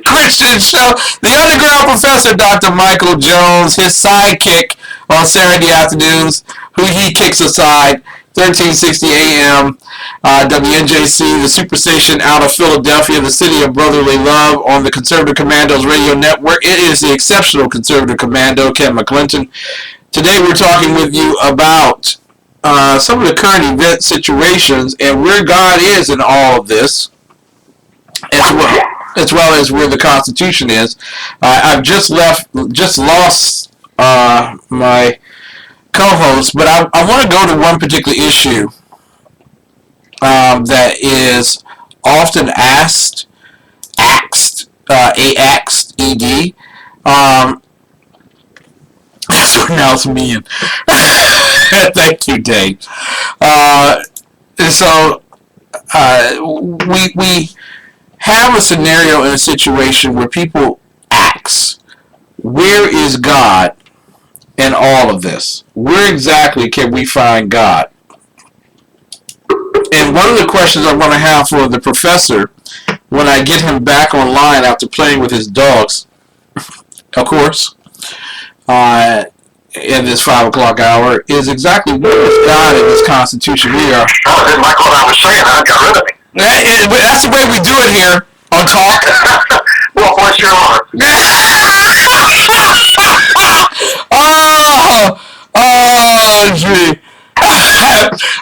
Christian show. The underground professor, Dr. Michael Jones, his sidekick on Saturday afternoons, who he kicks aside, 1360 AM, WNJC, the Superstation out of Philadelphia, the city of brotherly love, on the Conservative Commandos radio network. It is the exceptional Conservative Commando, Ken McClinton. Today we're talking with you about some of the current event situations and where God is in all of this, as well as where the Constitution is. I've just lost my co-host, but I want to go to one particular issue that is often asked, ED. That's pronounced me. Thank you, Dave. So we have a scenario in a situation where people ask, where is God in all of this? Where exactly can we find God? And one of the questions I'm going to have for the professor when I get him back online after playing with his dogs, of course, in this 5 o'clock hour, is exactly where is God in this Constitution. We are. Oh, didn't like what I was saying. I got rid of me. That's the way we do it here on Talk. Well, bless your heart. Gee.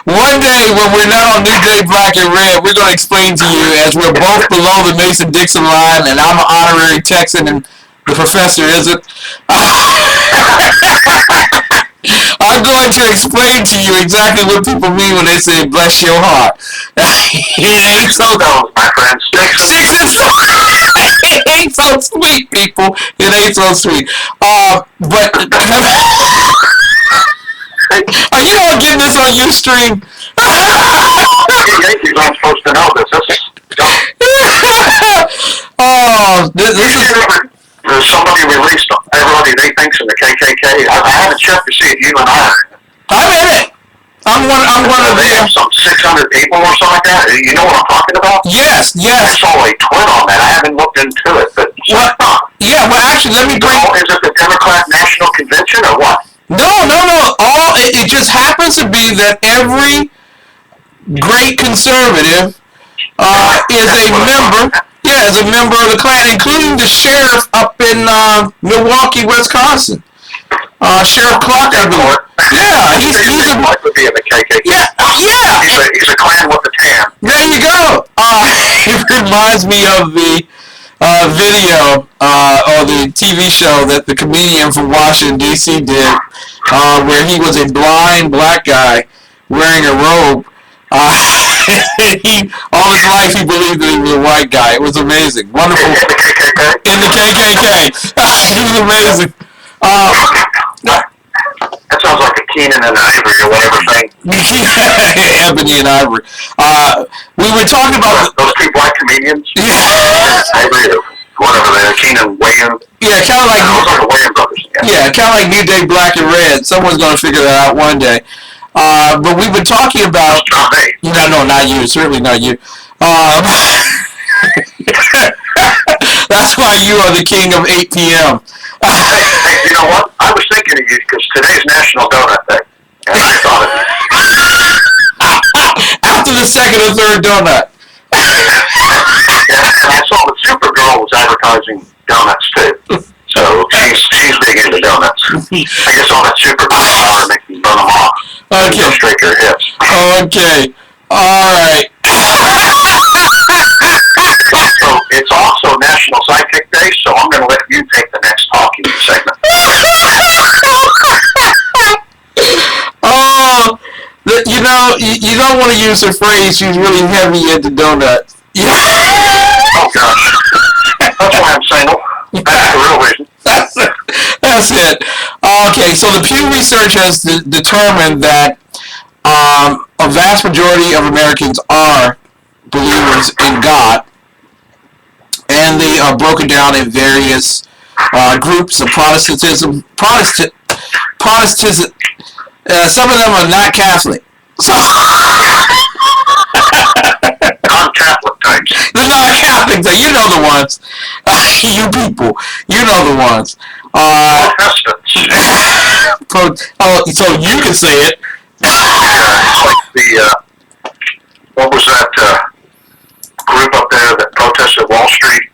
One day when we're not on New Day Black and Red, we're going to explain to you, as we're both below the Mason-Dixon line, and I'm an honorary Texan and the professor isn't. I'm going to explain to you exactly what people mean when they say "bless your heart." It ain't so. No, my friend, sticks and stones. It ain't so sweet, people. It ain't so sweet. But are you all getting this on Ustream? Yankees aren't supposed to know this. Oh, this is. There's somebody released everybody they think's in the KKK. I haven't checked to see if you and I. I'm in it. I'm one of They have the. some 600 people or something like that. You know what I'm talking about? Yes, I yes. saw a tweet on that. I haven't looked into it, but What? Yeah, well, actually, let me bring. is it the Democrat National Convention or what? No. It just happens to be that every great conservative is a member. Yeah, is a member of the Klan, including the sheriff up in Milwaukee, Wisconsin. Sheriff Clark, I believe. Yeah, he's a. Like would be in the KKK. Yeah. He's a Klan with a tan. There you go. It reminds me of the video or the TV show that the comedian from Washington D.C. did, where he was a blind black guy wearing a robe. All his life he believed that he was a white guy. It was amazing, wonderful. In the KKK. In the KKK, it was amazing. That sounds like a Keenan and Ivory or whatever thing. Ebony and Ivory. We were talking about Those two black comedians. Ivory or whatever they are, Keenan Williams. Yeah, kind of like Those are the Williams brothers. yeah, kind of like New Day Black and Red. Someone's gonna figure that out one day. But we were talking about. Not me. No, not you. Certainly not you. That's why you are the king of 8 p.m. Hey, you know what? I was thinking of you because today's National Donut Day, and I thought of you. After the second or third donut. And I saw that Supergirl was advertising donuts too. So she's big into donuts. I guess all that superpower makes you burn them off. Okay. Go straight to your hips. Okay. All right. So it's also National Sidekick Day, so I'm going to let you take the next talking segment. Oh, you know, you don't want to use the phrase she's really heavy into donuts. Yeah. Oh, gosh. That's why I'm single. That's the real reason. That's it. Okay, so the Pew Research has determined that a vast majority of Americans are believers in God, and they are broken down in various groups of Protestantism. Some of them are not Catholic. So Non-Catholic types. the non-Catholics, you know the ones. You people, you know the ones. Protestants. So you can say it. It's like the, what was that group up there that protested Wall Street?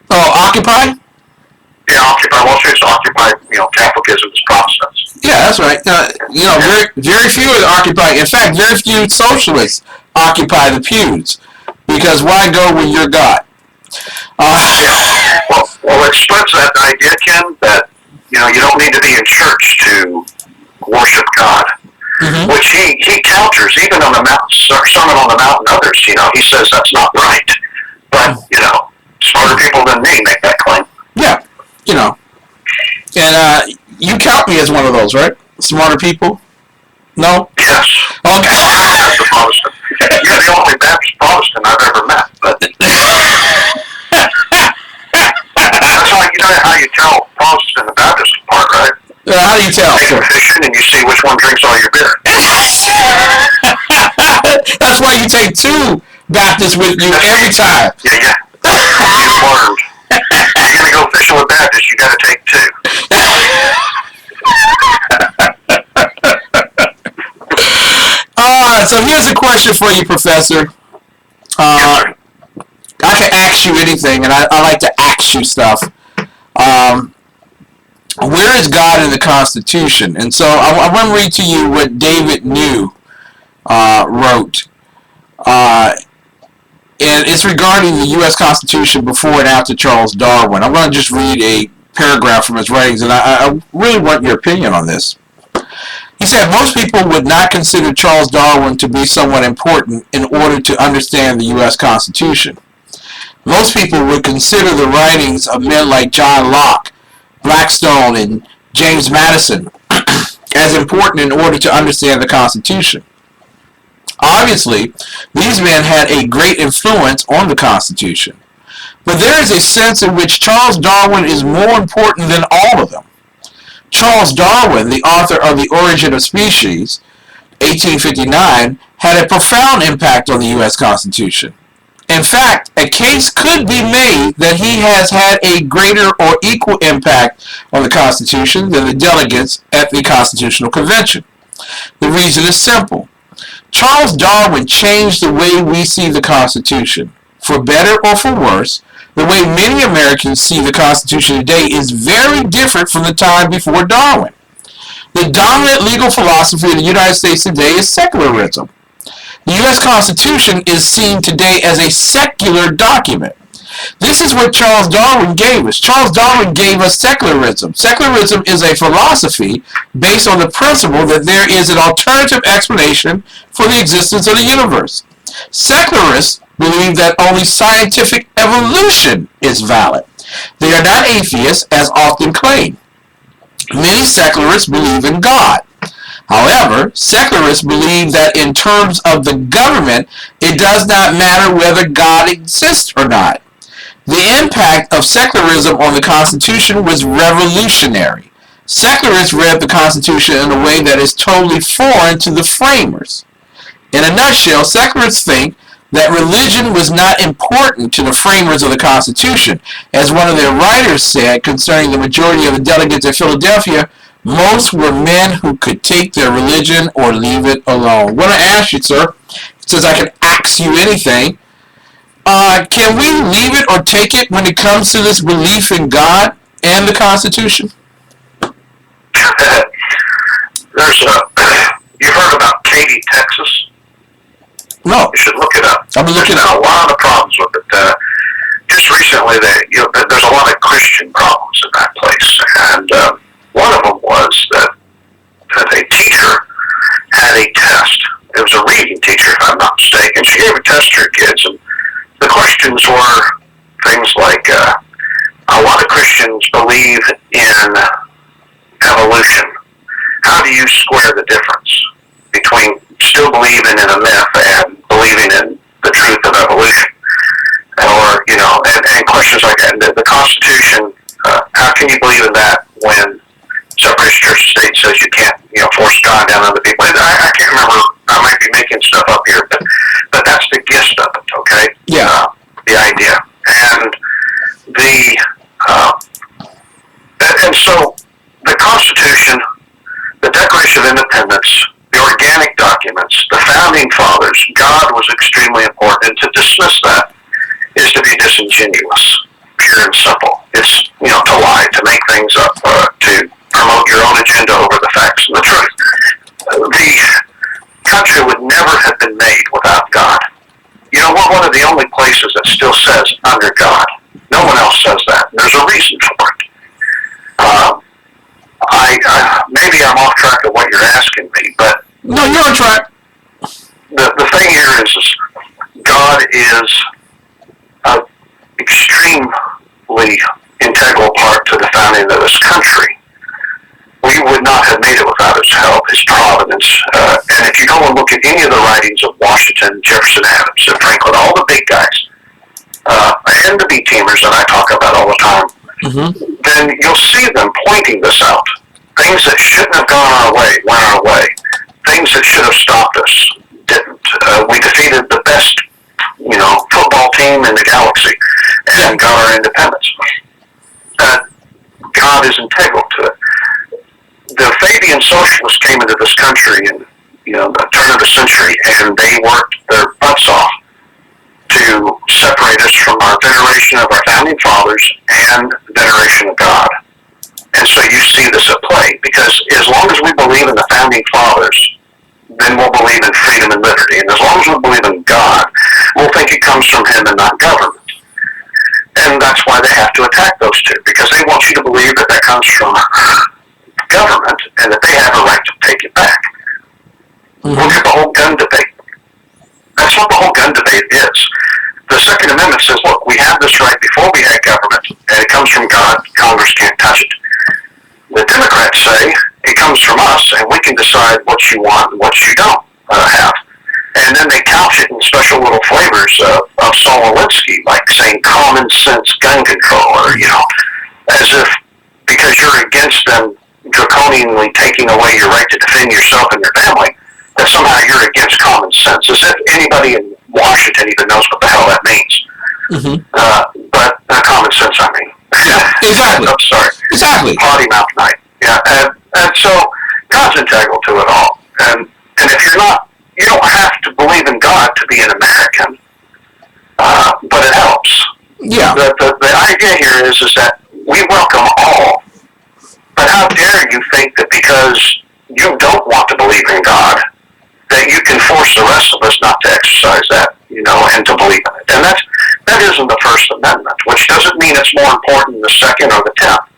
Oh, Occupy? Yeah, Occupy Wall Street. So Occupy, Catholicism is Protestants. Yeah, that's right. Very few are Occupy. In fact, very few socialists occupy the pews. Because why go when you're God? Well, it splits that idea, Ken, that, you don't need to be in church to worship God. Mm-hmm. Which he counters, even on the Sermon on the Mount and others, he says that's not right. But, smarter people than me make that claim. Yeah, And you count me as one of those, right? Smarter people? No? Yes. Okay. As a Protestant. You're the only Baptist Protestant I've ever met, but... That's like, how you tell Protestant and the Baptist apart, right? How do you tell? Take them fishing and you see which one drinks all your beer. That's why you take 2 Baptists with you every time. Yeah. You learned. You're going to go fishing with Baptists, you got to take 2. So here's a question for you, Professor. I can ask you anything, and I like to ask you stuff. Where is God in the Constitution? And so I want to read to you what David New wrote. And it's regarding the U.S. Constitution before and after Charles Darwin. I'm going to just read paragraph from his writings, and I really want your opinion on this. He said most people would not consider Charles Darwin to be someone important in order to understand the U.S. Constitution. Most people would consider the writings of men like John Locke, Blackstone, and James Madison as important in order to understand the Constitution. Obviously, these men had a great influence on the Constitution, but there is a sense in which Charles Darwin is more important than all of them. Charles Darwin, the author of The Origin of Species, 1859, had a profound impact on the U.S. Constitution. In fact, a case could be made that he has had a greater or equal impact on the Constitution than the delegates at the Constitutional Convention. The reason is simple. Charles Darwin changed the way we see the Constitution. For better or for worse, the way many Americans see the Constitution today is very different from the time before Darwin. The dominant legal philosophy of the United States today is secularism. The U.S. Constitution is seen today as a secular document. This is what Charles Darwin gave us. Charles Darwin gave us secularism. Secularism is a philosophy based on the principle that there is an alternative explanation for the existence of the universe. Secularists believe that only scientific evolution is valid. They are not atheists, as often claimed. Many secularists believe in God. However, secularists believe that in terms of the government, it does not matter whether God exists or not. The impact of secularism on the Constitution was revolutionary. Secularists read the Constitution in a way that is totally foreign to the framers. In a nutshell, secularists think that religion was not important to the framers of the Constitution. As one of their writers said concerning the majority of the delegates at Philadelphia, most were men who could take their religion or leave it alone. I want to ask you, sir, since I can ask you anything, can we leave it or take it when it comes to this belief in God and the Constitution? You've heard about Katy, Texas? No. You should look it up. I'm looking There's been a lot of problems with it. Just recently, there's a lot of Christian problems in that place, and one of them was that a teacher had a test. It was a reading teacher, if I'm not mistaken. She gave a test to her kids, and the questions were things like, a lot of Christians believe in evolution. How do you square the difference between still believing in a myth and believing in the truth of evolution? Or, and questions like that. The Constitution, how can you believe in that when separation of church and state says you can't, force God down on other people? I can't remember. I might be making stuff up here, but that's the gist of it, okay? Yeah. The idea. And and so the Constitution, the Declaration of Independence, the organic documents, the founding fathers, God was extremely important. And to dismiss that is to be disingenuous, pure and simple. It's, to lie, to make things up, to promote your own agenda over the facts and the truth. The country would never have been made without God. We're one of the only places that still says under God. No one else says that. There's a reason for it. Maybe I'm off track of what you're asking me, but No, you're on track. the thing here is God is an extremely integral part to the founding of this country. We would not have made it without his help, his providence. And if you go and look at any of the writings of Washington, Jefferson, Adams, and Franklin, all the big guys, and the B-teamers that I talk about all the time, then you'll see them pointing this out. Things that shouldn't have gone our way went our way. Things that should have stopped us didn't. We defeated the best, football team in the galaxy and got our independence. God is integral to it. The Fabian socialists came into this country in, the turn of the century, and they worked their butts off to separate us from our veneration of our founding fathers and veneration of God. And so you see this at play, because as long as we believe in the founding fathers, then we'll believe in freedom and liberty. And as long as we believe in God, we'll think it comes from him and not government. And that's why they have to attack those two, because they want you to believe that that comes from government and that they have a right to take it back. Look at the whole gun debate. That's what the whole gun debate is. The Second Amendment says, look, we have this right before we had government, and it comes from God. Congress can't touch it. The Democrats say it comes from us, and we can decide what you want and what you don't have. And then they couch it in special little flavors of Saul Alinsky, like saying common sense gun control, or, as if because you're against them draconianly taking away your right to defend yourself and your family, that somehow you're against common sense, as if anybody in Washington even knows what the hell that means. But common sense, I mean. Yeah, exactly. I'm sorry. Exactly. Potty mouth night. Yeah, and so God's integral to it all. And if you're not, you don't have to believe in God to be an American, but it helps. Yeah. The idea here is that we welcome all, but how dare you think that because you don't want to believe in God, that you can force the rest of us not to exercise that, and to believe in it. And that isn't the First Amendment, which doesn't mean it's more important than the Second or the 10th.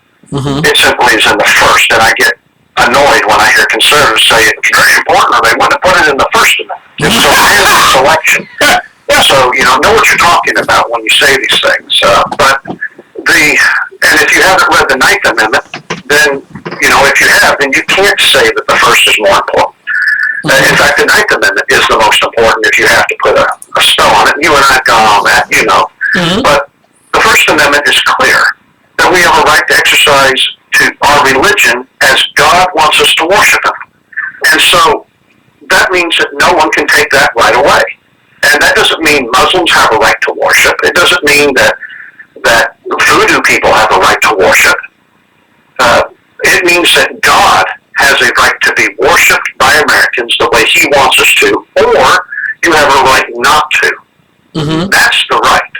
It simply is in the First, and I get annoyed when I hear conservatives say it's very important, or they wouldn't have put it in the First Amendment. It's a random selection. So, know what you're talking about when you say these things. And if you haven't read the Ninth Amendment, then, if you have, then you can't say that the First is more important. In fact, the Ninth Amendment is the most important if you have to put a spell on it. You and I have gone on that, But the First Amendment is clear that we have a right to exercise our religion as God wants us to worship Him. And so that means that no one can take that right away. And that doesn't mean Muslims have a right to worship. It doesn't mean that voodoo people have a right to worship. It means that God has a right to be worshipped by Americans the way He wants us to, or you have a right not to. That's the right.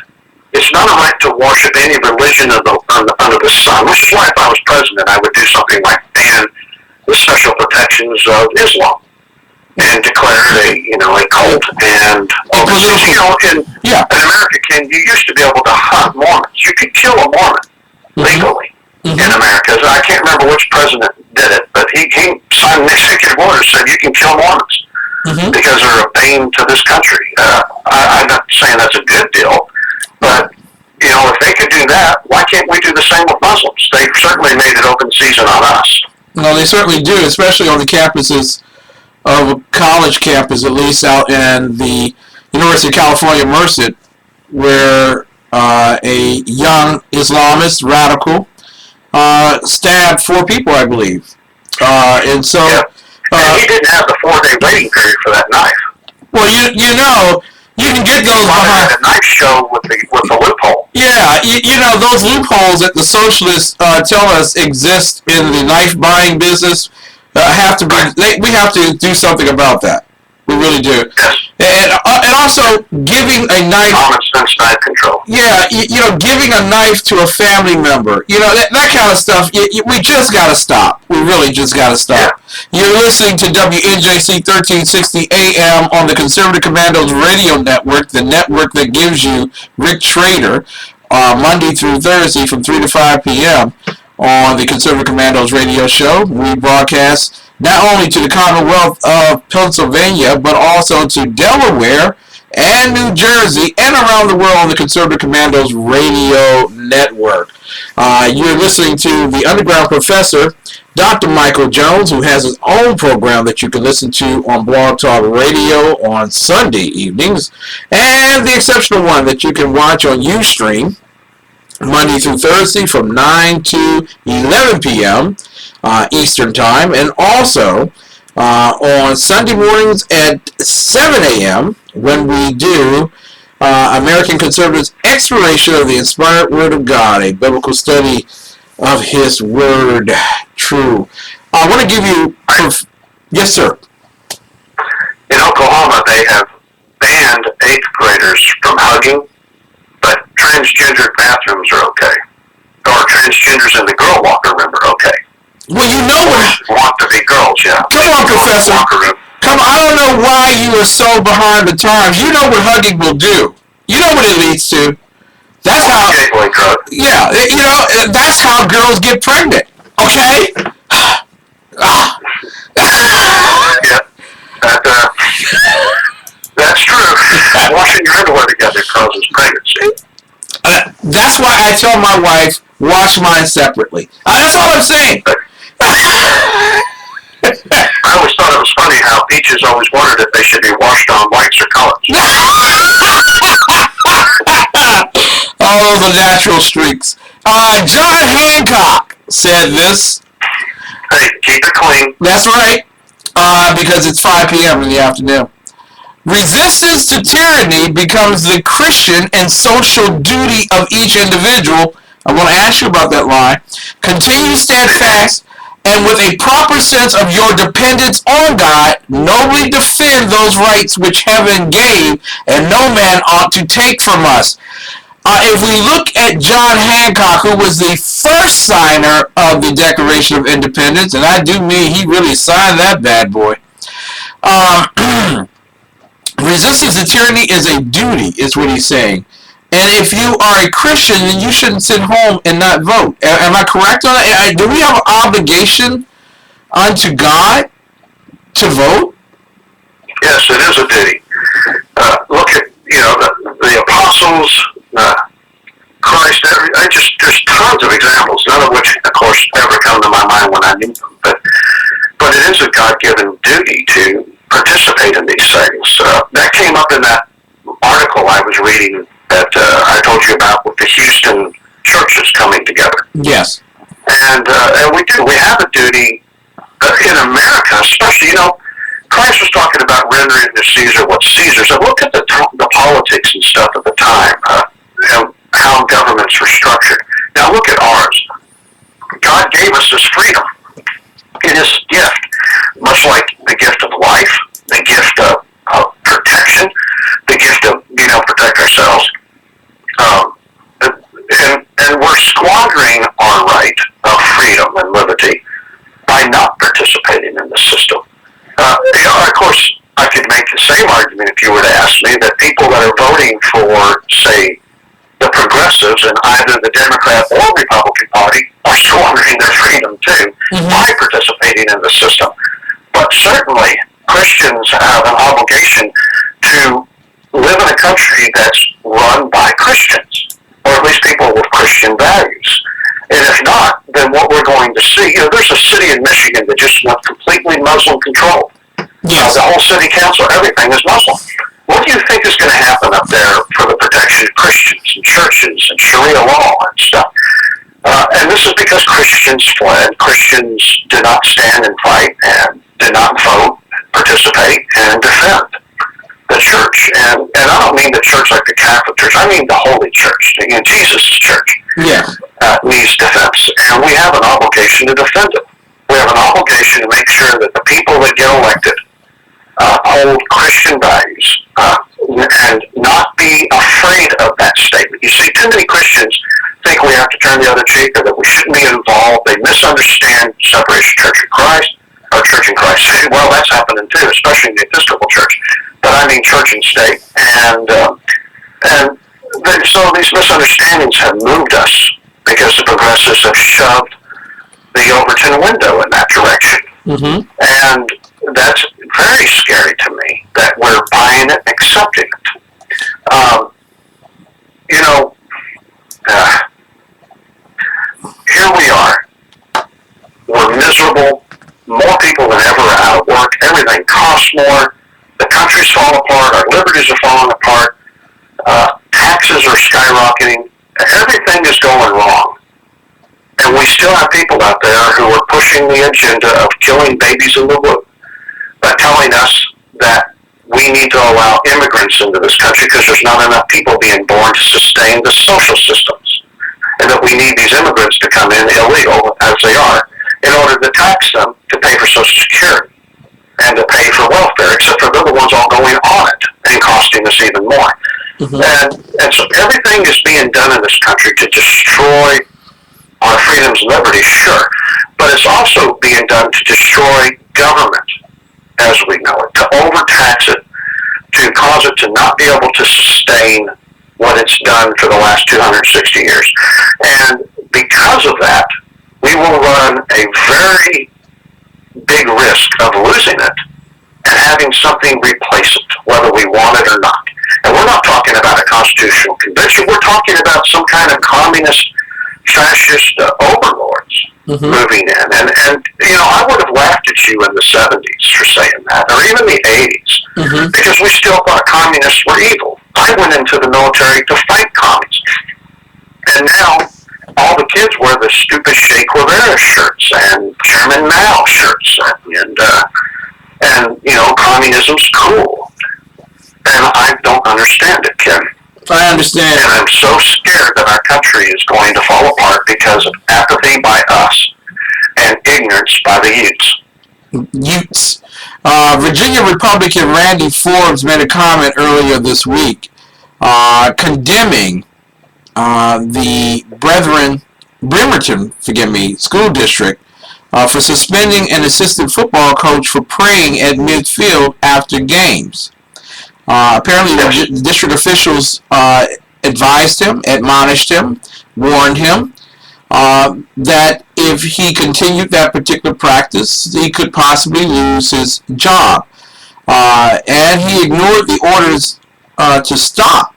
It's not a right to worship any religion under the sun, which is why if I was president, I would do something like ban the special protections of Islam and declare it a cult. And in America, you used to be able to hunt Mormons. You could kill a Mormon legally in America. I can't remember which president did it, but he signed an executive order that said you can kill Mormons because they're a bane to this country. I'm not saying that's a good deal, but if they could do that, why can't we do the same with Muslims? They've certainly made it open season on us. No, they certainly do, especially on the campuses of a college campus, at least out in the University of California, Merced, where a young Islamist radical stabbed 4 people, I believe. And so... and he didn't have the 4-day waiting period for that knife. Well, you can get those behind a knife show with the loophole. Yeah, those loopholes that the socialists tell us exist in the knife buying business have to be. We have to do something about that. We really do. Yes. And also giving a knife. Common sense knife control. Yeah, giving a knife to a family member. That kind of stuff. We just got to stop. We really just got to stop. Yeah. You're listening to WNJC 1360 AM on the Conservative Commandos Radio Network, the network that gives you Rick Trader, Monday through Thursday from 3 to 5 p.m. on the Conservative Commandos Radio Show. We broadcast not only to the Commonwealth of Pennsylvania, but also to Delaware and New Jersey and around the world on the Conservative Commandos Radio Network. You're listening to the Underground Professor, Dr. Michael Jones, who has his own program that you can listen to on Blog Talk Radio on Sunday evenings, and the Exceptional One that you can watch on Ustream Monday through Thursday from 9 to 11 p.m. Eastern Time, and also on Sunday mornings at 7 a.m. when we do American Conservatives' Exploration of the Inspired Word of God, a biblical study of His Word true. I want to give you... Yes, sir. In Oklahoma, they have banned 8th graders from hugging, but transgendered bathrooms are okay. Or transgenders in the girl locker room are okay. Well, want to be girls, yeah. Come on, Professor. Come on, I don't know why you are so behind the times. You know what hugging will do. You know what it leads to. That's how. Gateway drug. Yeah, that's how girls get pregnant. Okay. Yeah, that's true. Washing your underwear together causes pregnancy. That's why I tell my wife, wash mine separately. That's all I'm saying. I always thought it was funny how Peaches always wondered if they should be washed on whites or colors. All the natural streaks. John Hancock said this. Hey, keep it clean. That's right. Because it's 5 p.m. in the afternoon. Resistance to tyranny becomes the Christian and social duty of each individual. I want to ask you about that line. Continue steadfast and with a proper sense of your dependence on God, nobly defend those rights which heaven gave and no man ought to take from us. If we look at John Hancock, who was the first signer of the Declaration of Independence, and I do mean he really signed that bad boy, resistance to tyranny is a duty, is what he's saying. And if you are a Christian, then you shouldn't sit home and not vote. Am I correct on that? Do we have an obligation unto God to vote? Yes, it is a duty. Look at, the apostles, Christ, there's tons of examples, none of which, of course, ever come to my mind when I need them. But it is a God-given duty to participate in these things. That came up in that article I was reading that I told you about with the Houston churches coming together. Yes. And we do. We have a duty in America, especially, Christ was talking about rendering to Caesar what Caesar. So look at the politics and stuff at the time, and how governments were structured. Now look at ours. God gave us this freedom in His gift, much like the gift of life, the gift of protection, the gift of being able to protect ourselves. And we're squandering our right of freedom and liberty by not participating in the system. Of course, I could make the same argument if you were to ask me that people that are voting for, say, the progressives in either the Democrat or Republican Party are squandering their freedom too by participating in the system. But certainly, Christians have an obligation to live in a country that's run by Christians, or at least people with Christian values. And if not, then what we're going to see, there's a city in Michigan that just went completely Muslim controlled. Yes. The whole city council, everything is Muslim. What do you think is going to happen up there for the protection of Christians and churches and Sharia law and stuff? And this is because Christians fled. Christians did not stand and fight and did not vote, participate, and defend the church. And I don't mean the church like the Catholic Church. I mean the Holy Church, Jesus' church. Yeah. Needs defense. And we have an obligation to defend it. We have an obligation to make sure that the people that get elected hold Christian values and not be afraid of that statement. You see, too many Christians think we have to turn the other cheek or that we shouldn't be involved. They misunderstand separation Church of Christ or Church in Christ. Well, that's happening too, especially in the Episcopal Church. But I mean church and state. And so these misunderstandings have moved us because the progressives have shoved the Overton window in that direction. Mm-hmm. And that's very scary to me, that we're buying it, accepting it. Here we are. We're miserable. More people than ever are out of work. Everything costs more. The country's falling apart. Our liberties are falling apart. Taxes are skyrocketing. Everything is going wrong. And we still have people out there who are pushing the agenda of killing babies in the womb by telling us that we need to allow immigrants into this country because there's not enough people being born to sustain the social systems, and that we need these immigrants to come in illegal, as they are, in order to tax them to pay for Social Security and to pay for welfare, except for they're the ones all going on it and costing us even more. Mm-hmm. And so everything is being done in this country to destroy our freedoms and liberties, sure, but it's also being done to destroy government as we know it, to overtax it, to cause it to not be able to sustain what it's done for the last 260 years. And because of that, we will run a very big risk of losing it and having something replace it, whether we want it or not. And we're not talking about a constitutional convention. We're talking about some kind of communist, fascist overlords moving in. And I would have laughed at you in the 70s for saying that, or even the 80s, because we still thought communists were evil. I went into the military to fight communists. And now all the kids wear the stupid Che Guevara shirts and Chairman Mao shirts, and communism's cool. And I don't understand it, Ken. I understand. And I'm so scared that our country is going to fall apart because of apathy by us and ignorance by the Utes. Virginia Republican Randy Forbes made a comment earlier this week condemning the Bremerton school district for suspending an assistant football coach for praying at midfield after games. Apparently, the district officials advised him, admonished him, warned him that if he continued that particular practice, he could possibly lose his job. And he ignored the orders to stop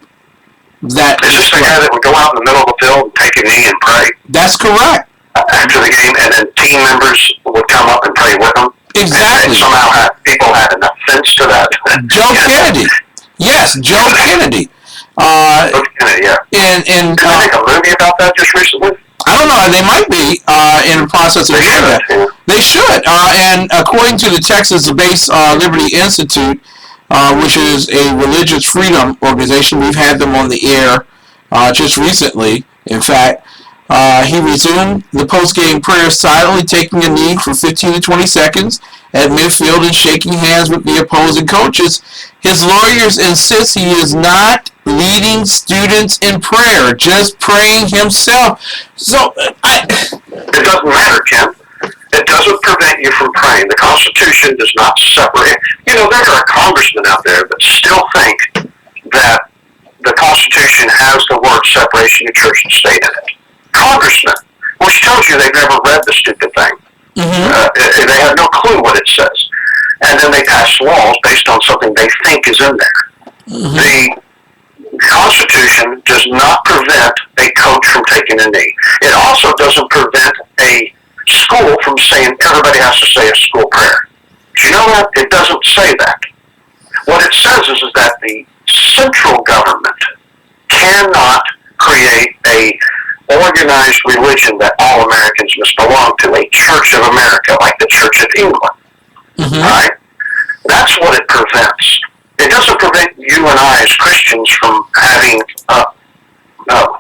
that. Is this the guy that would go out in the middle of the field and take a knee and pray? That's correct. After the game, and then team members would come up and pray with him? Exactly. And somehow people had an offense to that. Joe Kennedy. Yes, Joe Kennedy. Yeah. And did they make a movie about that just recently? I don't know. They might be in the process of doing that. Yeah. They should. And according to the Texas-based Liberty Institute, which is a religious freedom organization, we've had them on the air just recently. In fact, he resumed the post-game prayer silently, taking a knee for 15 to 20 seconds at midfield and shaking hands with the opposing coaches. His lawyers insist he is not leading students in prayer, just praying himself. So, it doesn't matter, Ken. It doesn't prevent you from praying. The Constitution does not separate. There are congressmen out there that still think that the Constitution has the word separation of church and state in it. Congressmen, which tells you they've never read the stupid thing. They have no clue what it says. And then they pass laws based on something they think is in there. The Constitution does not prevent a coach from taking a knee. It also doesn't prevent a school from saying everybody has to say a school prayer. Do you know that? It doesn't say that. What it says is that the central government cannot create a organized religion that all Americans must belong to, a Church of America, like the Church of England. Right? That's what it prevents. It doesn't prevent you and I as Christians from having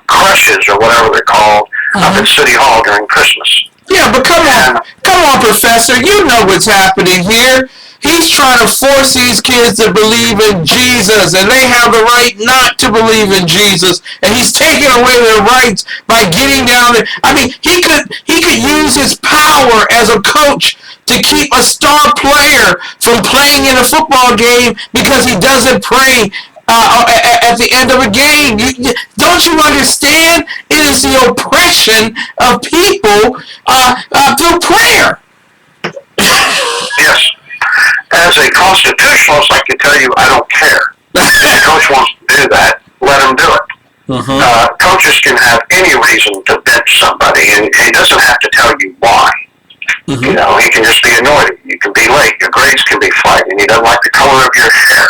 crushes or whatever they're called up at City Hall during Christmas. yeah, but come on, Professor. You know what's happening here. He's trying to force these kids to believe in Jesus, and they have the right not to believe in Jesus. And he's taking away their rights by getting down there. I mean, he could use his power as a coach to keep a star player from playing in a football game because he doesn't pray at the end of a game. Don't you understand? It is the oppression of people through prayer. Yes. As a constitutionalist, I can tell you I don't care. If the coach wants to do that, let him do it. Coaches can have any reason to bench somebody, and he doesn't have to tell you why. He can just be annoyed. You can be late. Your grades can be flagging. He doesn't like the color of your hair.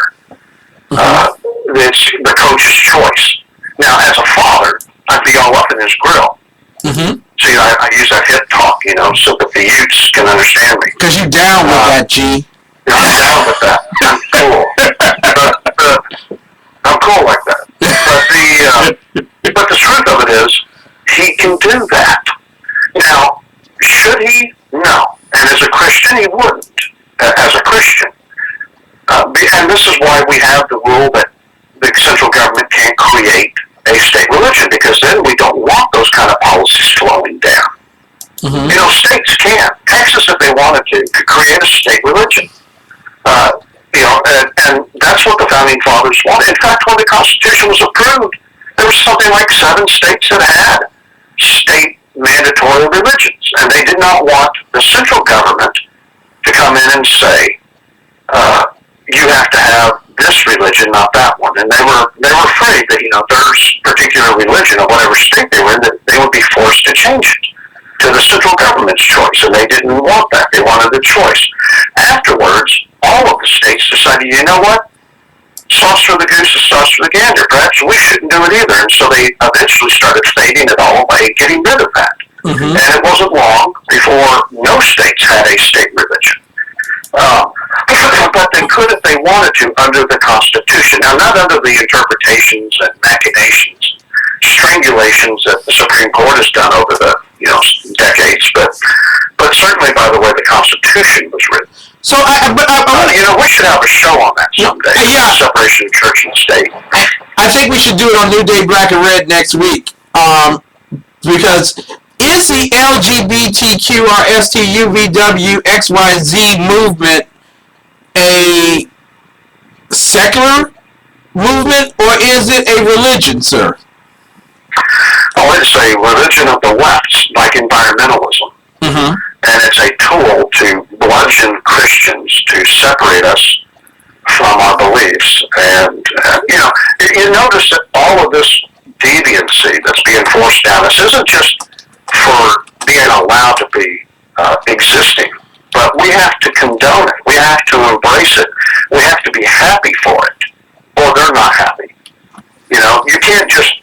It's the coach's choice. Now, as a father, I'd be all up in his grill. See, I use that hip talk, so that the youths can understand me. Because you're down with that, G. I'm down with that. I'm cool. I'm cool like that. But the truth of it is, he can do that. Now, should he? No. And as a Christian, he wouldn't. As a Christian. And this is why we have the rule that the central government can't create a state religion, because then we don't want those kind of policies flowing down. States can. Texas, if they wanted to, could create a state religion. And that's what the founding fathers wanted. In fact, when the Constitution was approved, there was something like 7 states that had state mandatory religions, and they did not want the central government to come in and say, you have to have this religion, not that one. And they were afraid that, their particular religion of whatever state they were in, that they would be forced to change it to the central government's choice, and they didn't want that. They wanted a choice. Afterwards, all of the states decided, you know what? Sauce for the goose is sauce for the gander. Perhaps we shouldn't do it either. And so they eventually started fading it all away, getting rid of that. Mm-hmm. And it wasn't long before no states had a state religion. But they could if they wanted to under the Constitution. Now, not under the interpretations and machinations, strangulations that the Supreme Court has done over the decades, but certainly by the way the Constitution was written. So, we should have a show on that someday. Yeah. Separation of church and state. I think we should do it on New Day Black and Red next week. Because is the LGBTQRSTUVWXYZ movement a secular movement, or is it a religion, sir? Oh, it's a religion of the left, like environmentalism. Mm-hmm. And it's a tool to bludgeon Christians to separate us from our beliefs. And, you notice that all of this deviancy that's being forced down us isn't just for being allowed to be existing, but we have to condone it. We have to embrace it. We have to be happy for it, or they're not happy. You can't just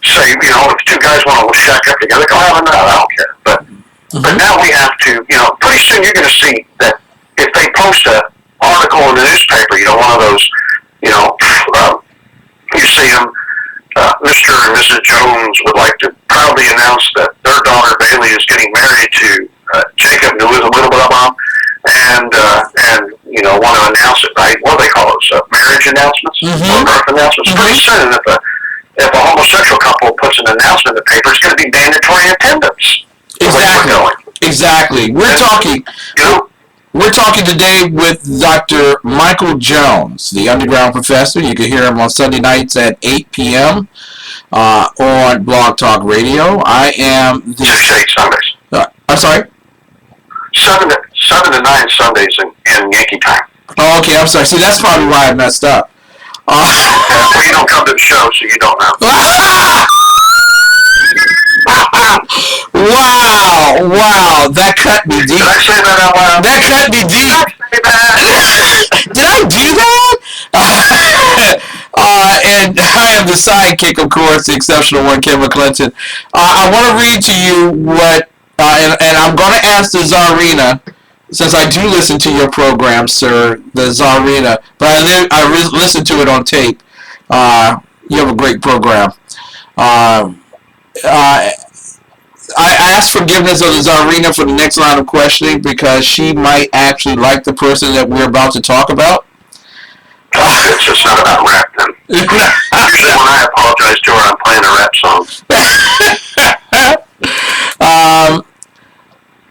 say, if 2 guys want to shack up together, go have a nut, I don't care. But now we have to, pretty soon you're going to see that if they post an article in the newspaper, one of those, you see them, Mr. and Mrs. Jones would like to proudly announce that their daughter Bailey is getting married to Jacob, who is a little blah blah, and want to announce it, right? What do they call those? Marriage announcements or birth announcements? Mm-hmm. Pretty soon, if a homosexual couple puts an announcement in the paper, it's going to be mandatory attendance. Exactly. We're talking today with Dr. Michael Jones, the underground professor. You can hear him on Sunday nights at 8 p.m. On Blog Talk Radio. I am the 6-8 Sundays. I'm sorry. 7 to 9 Sundays in Yankee time. Oh, okay. I'm sorry. See, that's probably why I messed up. Well, you don't come to the show, so you don't know. Wow, that cut me deep. Did I say that out loud? That cut me deep. Did I do that? And I am the sidekick, of course, the exceptional one, Kevin Clinton. I want to read to you what, and I'm going to ask the Czarina, since I do listen to your program, sir, the Czarina, but I listen to it on tape. You have a great program. I asked forgiveness of the Czarina for the next line of questioning because she might actually like the person that we're about to talk about. It's just not about rap then. Usually when I apologize to her, I'm playing a rap song.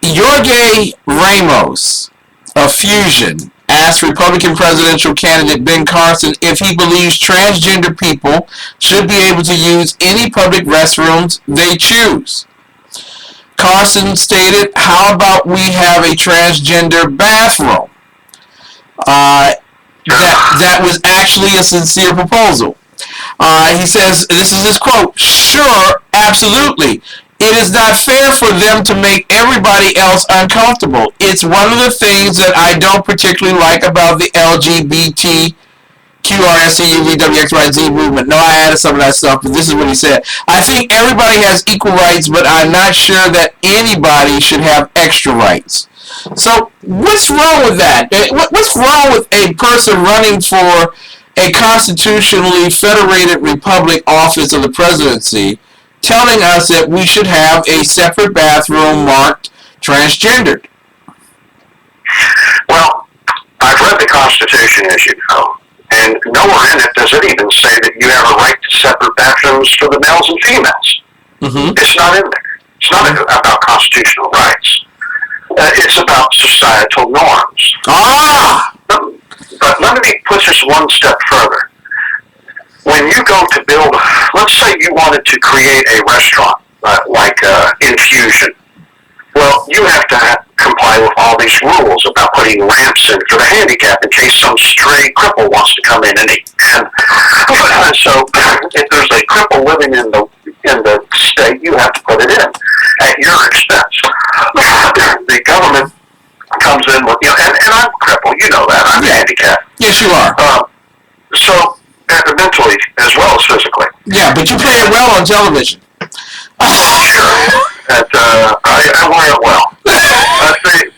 Jorge Ramos of Fusion asked Republican presidential candidate Ben Carson if he believes transgender people should be able to use any public restrooms they choose. Carson stated, "How about we have a transgender bathroom?" That was actually a sincere proposal. He says, this is his quote, "Sure, absolutely. It is not fair for them to make everybody else uncomfortable. It's one of the things that I don't particularly like about the LGBTQRSTUVWXYZ movement." No, I added some of that stuff, but this is what he said. "I think everybody has equal rights, but I'm not sure that anybody should have extra rights." So what's wrong with that? What's wrong with a person running for a constitutionally federated republic office of the presidency telling us that we should have a separate bathroom marked transgendered? Well, I've read the Constitution, as you know, and nowhere in it does it even say that you have a right to separate bathrooms for the males and females. Mm-hmm. It's not in there. It's not about constitutional rights. It's about societal norms. But let me push this one step further. When you go to build, let's say you wanted to create a restaurant, like Infusion. Well, you have to comply with all these rules about putting ramps in for the handicap in case some stray cripple wants to come in and eat. And so, if there's a cripple living in the state, you have to put it in at your expense. The government comes in with, and I'm crippled, you know that, I'm handicapped. Yes, you are. So, mentally as well as physically. Yeah, but you play it well on television. Sure. And, I wear it well.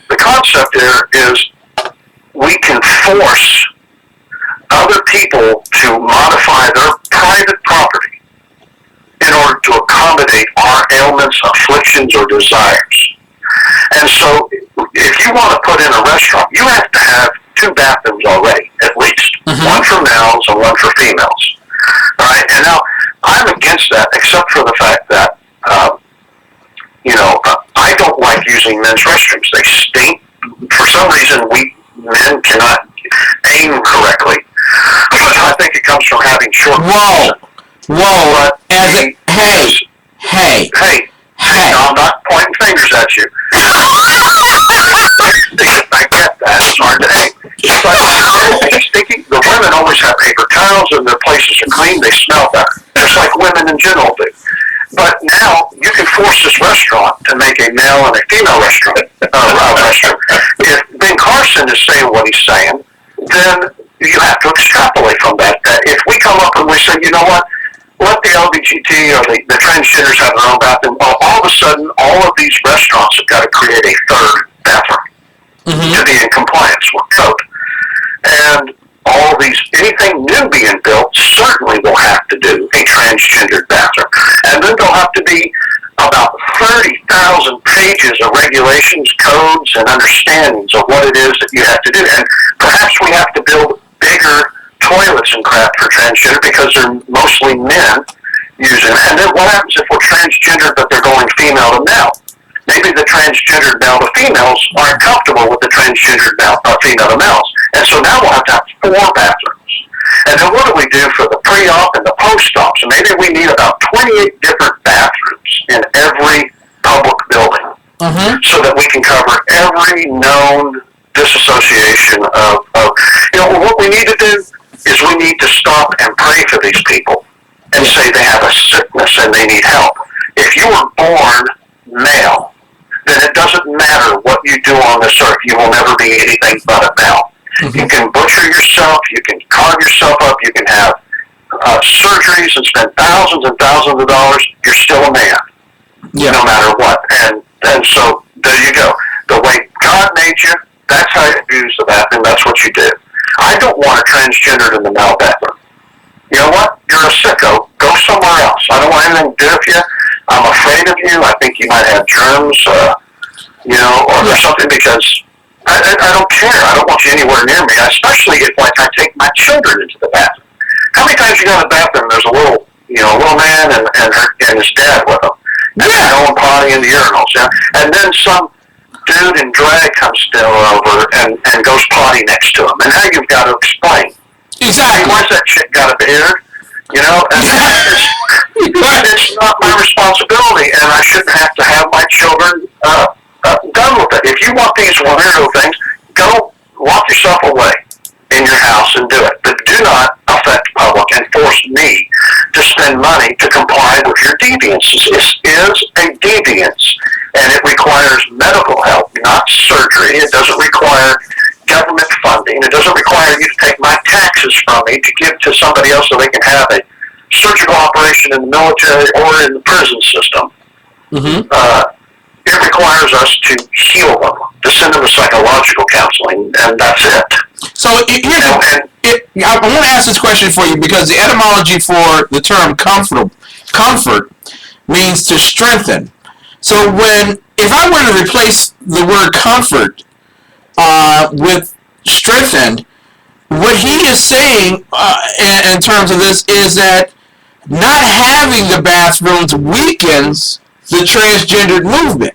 The concept there is we can force other people to modify their private property in order to accommodate our ailments, afflictions, or desires. And so, if you want to put in a restaurant, you have to have 2 bathrooms already, at least. Mm-hmm. One for males and one for females. All right? And now, I'm against that, except for the fact that, I don't like using men's restrooms. They stink. For some reason, we men cannot aim correctly. I think it comes from having short. Whoa! But hey! No, I'm not pointing fingers at you. I get that. It's hard to aim. But stinky. The women always have paper towels and their places are clean. They smell better. Just like women in general do. But now you can force this restaurant to make a male and a female restaurant. If Ben Carson is saying what he's saying, then you have to extrapolate from that. That if we come up and we say, you know what, let the LGBT or the transgenders have their own bathroom, well, all of a sudden, all of these restaurants have got to create a 3rd bathroom to be in compliance with code. And all these, anything new being built certainly will have to do a transgendered bathroom. And then there'll have to be about 30,000 pages of regulations, codes, and understandings of what it is that you have to do. And perhaps we have to build bigger toilets and crap for transgender because they're mostly men using it. And then what happens if we're transgender but they're going female to male? Maybe the transgendered male to females aren't comfortable with the transgendered female to males. And so now we'll have to have 4 bathrooms. And then what do we do for the pre-op and the post-op? So maybe we need about 28 different bathrooms in every public building so that we can cover every known disassociation of what we need to do is we need to stop and pray for these people and say they have a sickness and they need help. If you were born male, then it doesn't matter what you do on this earth. You will never be anything but a male. You can butcher yourself. You can carve yourself up. You can have surgeries and spend thousands and thousands of dollars. You're still a man, no matter what. And so there you go. The way God made you, that's how you use the bathroom. That's what you do. I don't want a transgendered in the male bathroom. You know what? You're a sicko. Go somewhere else. I don't want anything to do with you. I'm afraid of you. I think you might have germs, or something because I don't care. I don't want you anywhere near me, especially if, like, I take my children into the bathroom. How many times you go to the bathroom, there's a little man and his dad with him. And they're going potty in the urinals, and then some dude in drag comes still over and goes potty next to him. And now you've got to explain. Exactly. Why's that chick got a beard? It's not my responsibility, and I shouldn't have to have my children done with it. If you want these weirdo things, go lock yourself away in your house and do it. But do not affect the public and force me to spend money to comply with your deviance. This is a deviance, and it requires medical help, not surgery. It doesn't require government funding. It doesn't require you to take my taxes from me to give to somebody else so they can have a surgical operation in the military or in the prison system. It requires us to heal them, to send them to psychological counseling, and that's it. So I want to ask this question for you because the etymology for the term comfort means to strengthen. So if I were to replace the word comfort with strengthened, what he is saying in terms of this is that not having the bathrooms weakens the transgendered movement,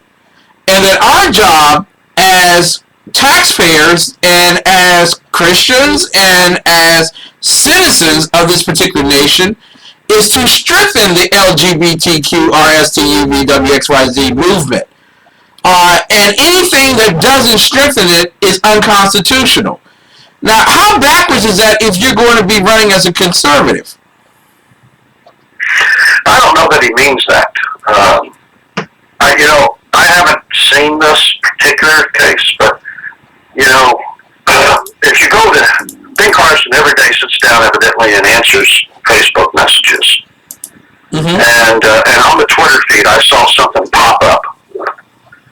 and that our job as taxpayers and as Christians and as citizens of this particular nation is to strengthen the LGBTQ, RSTUV, WXYZ movement. And anything that doesn't strengthen it is unconstitutional. Now, how backwards is that if you're going to be running as a conservative? I don't know that he means that. I haven't seen this particular case, but, if you go to Ben Carson every day sits down evidently and answers Facebook messages. Mm-hmm. And on the Twitter feed, I saw something pop up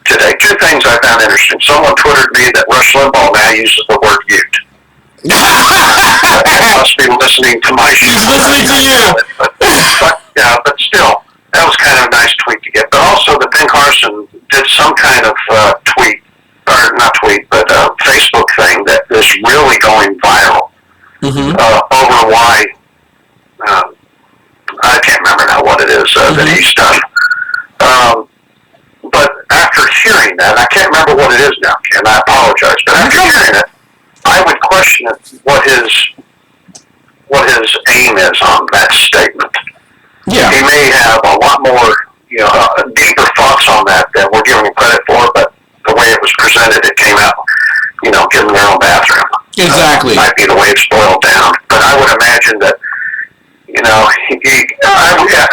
today. Two things I found interesting. Someone Twittered me that Rush Limbaugh now uses the word "ute." I must be listening to my show. He's listening to you. But still, that was kind of a nice tweet to get. But also that Ben Carson did some kind of tweet, or not tweet, but Facebook thing that is really going viral over why, I can't remember now what it is that he's done. But after hearing that, I can't remember what it is now, and I apologize, but after hearing it, I would question what his aim is on that statement. Yeah. He may have a lot more, deeper thoughts on that than we're giving him credit for, but the way it was presented, it came out, give them their own bathroom. Exactly. Might be the way it's boiled down. But I would imagine that,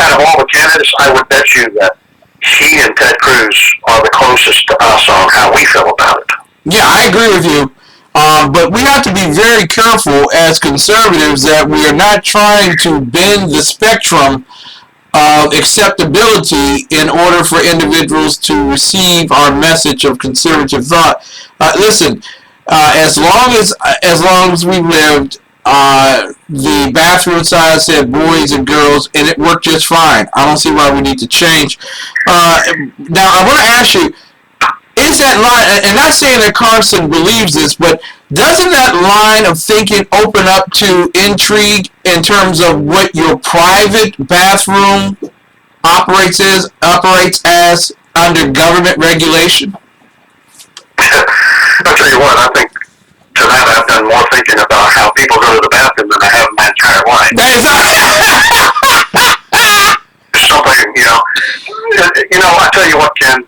out of all the candidates, I would bet you that he and Ted Cruz are the closest to us on how we feel about it. Yeah, I agree with you. But we have to be very careful as conservatives that we are not trying to bend the spectrum of acceptability in order for individuals to receive our message of conservative thought. Listen, as long as we lived, the bathroom size said boys and girls, and it worked just fine. I don't see why we need to change. Now, I want to ask you, is that line, and not saying that Carson believes this, but doesn't that line of thinking open up to intrigue in terms of what your private bathroom operates as under government regulation? I'll tell you what, I think tonight I've done more thinking about how people go to the bathroom than I have in my entire life. That is Something, I tell you what, Ken,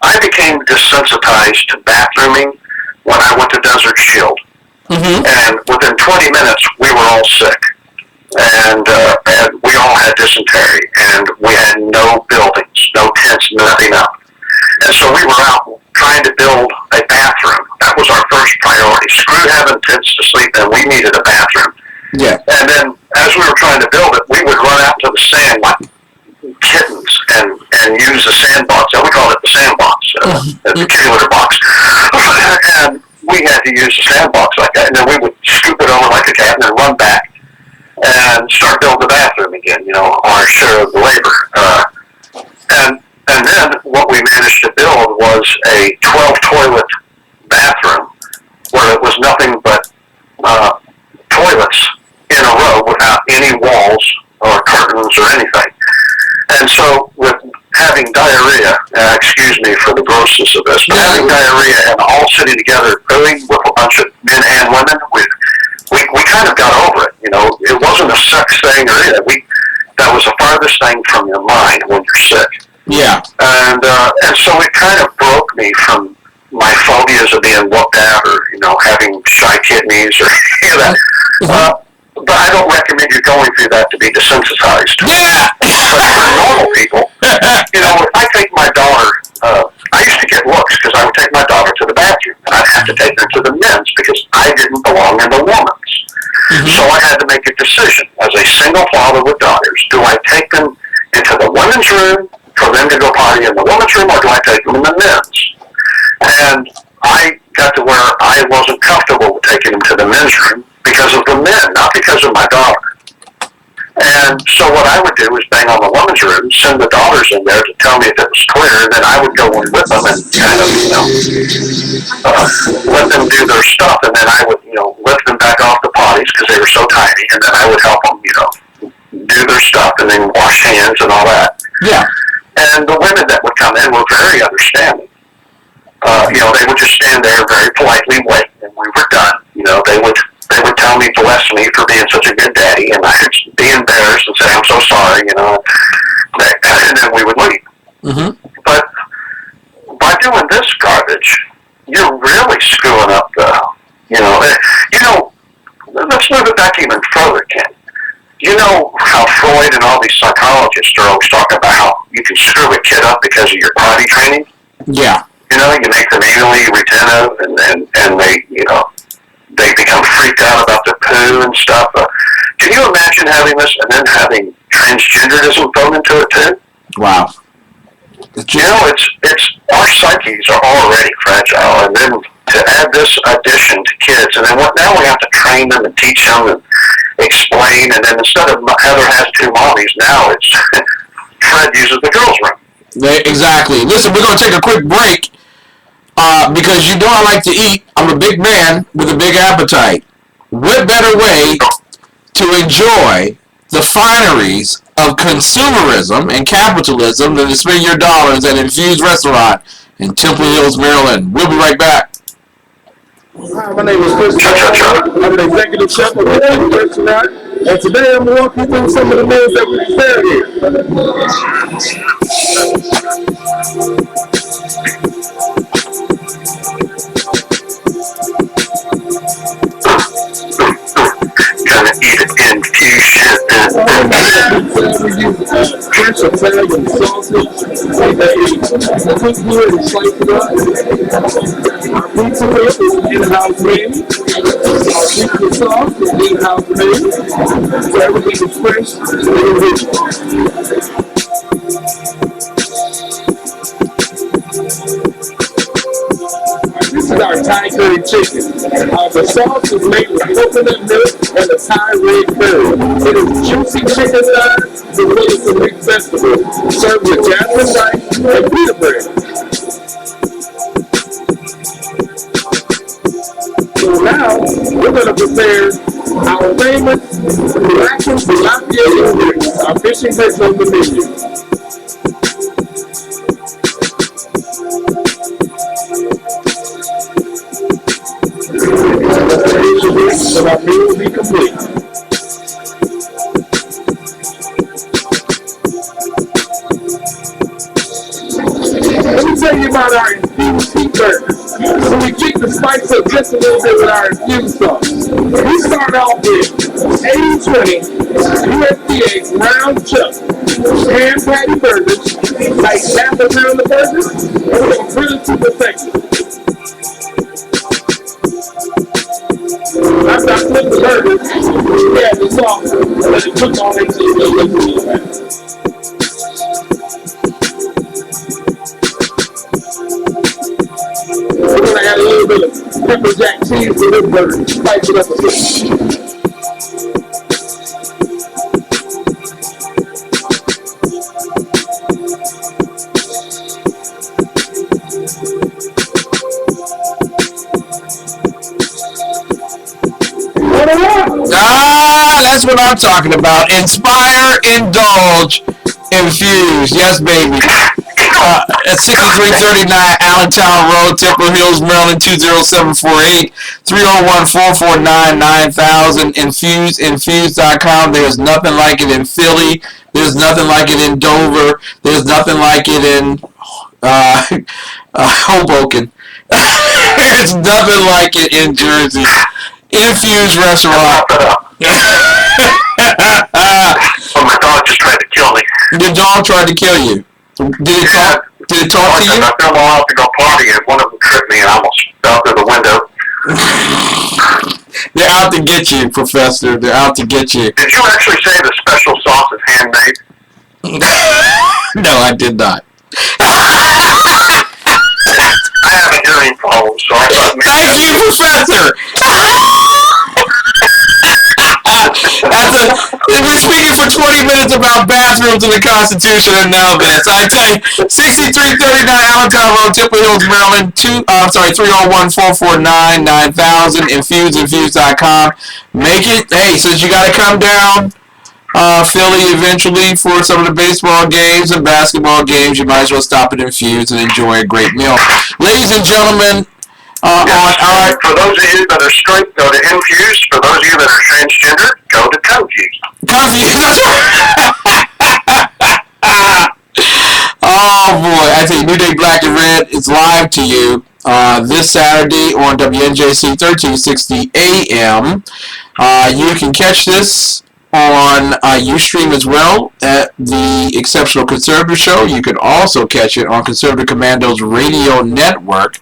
I became desensitized to bathrooming when I went to Desert Shield. Mm-hmm. And within 20 minutes, we were all sick. And we all had dysentery. And we had no buildings, no tents, nothing up. And so we were out trying to build a bathroom. That was our first priority. Screw having tents to sleep in. We needed a bathroom. Yeah. And then as we were trying to build it, we would run out to the sand like kittens and use the sandbox. And we called it the sandbox, the kitty litter box. And we had to use the sandbox like that. And then we would scoop it over like a cat and then run back and start building the bathroom again, our share of the labor. And then what we managed to build was a 12-toilet bathroom where it was nothing but toilets in a row without any walls or curtains or anything. And so with having diarrhea, excuse me for the grossness of this, but having diarrhea and all sitting together pooing with a bunch of men and women, we kind of got over it. It wasn't a sex thing or anything. That was the farthest thing from your mind when you're sick. Yeah. And so it kind of broke me from my phobias of being looked at or, having shy kidneys or any of that. But I don't recommend you going through that to be desensitized. Yeah. But for normal people, if I take my daughter, I used to get looks because I would take my daughter to the bathroom and I'd have to take her to the men's because I didn't belong in the women's. Mm-hmm. So I had to make a decision as a single father with daughters. Do I take them into the women's room for them to go potty in the women's room, or do I take them in the men's? And I got to where I wasn't comfortable with taking them to the men's room because of the men, not because of my daughter. And so what I would do is bang on the women's room, send the daughters in there to tell me if it was clear, and then I would go in with them and kind of, let them do their stuff, and then I would, lift them back off the potties because they were so tiny, and then I would help them, do their stuff and then wash hands and all that. Yeah. And the women that would come in were very understanding. They would just stand there very politely wait, and we were done. They they would tell me, bless me for being such a good daddy, and I'd be embarrassed and say, I'm so sorry, you know, and then we would leave. Mm-hmm. But by doing this garbage, you're really screwing up let's move it back even further, Ken. You know how Freud and all these psychologists are always talking about how you can screw a kid up because of your potty training? Yeah. You know, you make them anally retentive, and they become freaked out about their poo and stuff. Can you imagine having this and then having transgenderism thrown into it too? Wow. You know, it's our psyches are already fragile, and then to add this addition to kids, and then now we have to train them and teach them and explain, and then instead of Heather has two mommies, now it's Fred uses the girls' room. Exactly. Listen, we're going to take a quick break because you know I like to eat. I'm a big man with a big appetite. What better way to enjoy the fineries of consumerism and capitalism than to spend your dollars at Infused Restaurant in Temple Hills, Maryland? We'll be right back. Hi, my name is Chris. I'm the executive chef of the restaurant, and today I'm going to walk you through some of the meals that we prepare Gonna eat it infusion. We use French Italian sausage, cook here and slice it up. Our pizza whip is in-house made. Our pizza sauce is in-house made. So everything is fresh and original. This is our Thai curry chicken. The sauce is made with coconut milk and a Thai red curry. It is juicy chicken thighs as well as some mixed vegetables, served with jasmine rice and pita bread. So now, we're going to prepare our famous Latin tilapia grits, our fishing grits on the menu. So our meal will be complete. Let me tell you about our infused heat burgers. So we keep the spice up just a little bit with our infused sauce. We start off with 80-20 USDA ground chuck hand patty burgers, like half a pound of burgers, and we're going to grill it to perfection. After I flip the burgers, we add the sauce and let it cook on into the liquid. We're going to add a little bit of pepper jack cheese to this burger. Spice it up a bit. That's what I'm talking about. Inspire, indulge, infuse. Yes, baby. At 6339 Allentown Road, Temple Hills, Maryland, 20748, 301-449-9000. Infuse.com. There's nothing like it in Philly. There's nothing like it in Dover. There's nothing like it in Hoboken. There's nothing like it in Jersey. Infused Restaurant. Oh, my dog just tried to kill me. Your dog tried to kill you. Did it talk to you? I fell off to go potty, and one of them tripped me, and I almost fell through the window. They're out to get you, Professor. They're out to get you. Did you actually say the special sauce is handmade? No, I did not. I have a hearing problem, so I thought maybe... Thank you, Professor! We're speaking for 20 minutes about bathrooms in the Constitution and now this. I tell you, 6339 Allentown Road, Temple Hills, Maryland, 301-449-9000, infuse.com. Make it, hey, since you got to come down Philly eventually for some of the baseball games and basketball games, you might as well stop at Infuse and enjoy a great meal. Ladies and gentlemen, Yes. For those of you that are straight, go to Infused. For those of you that are transgender, go to Confused. Confused. That's right. Oh boy, I tell you, New Day Black and Red is live to you this Saturday on WNJC 1360 AM. You can catch this on Ustream as well at the Exceptional Conservative Show. You can also catch it on Conservative Commandos Radio Network.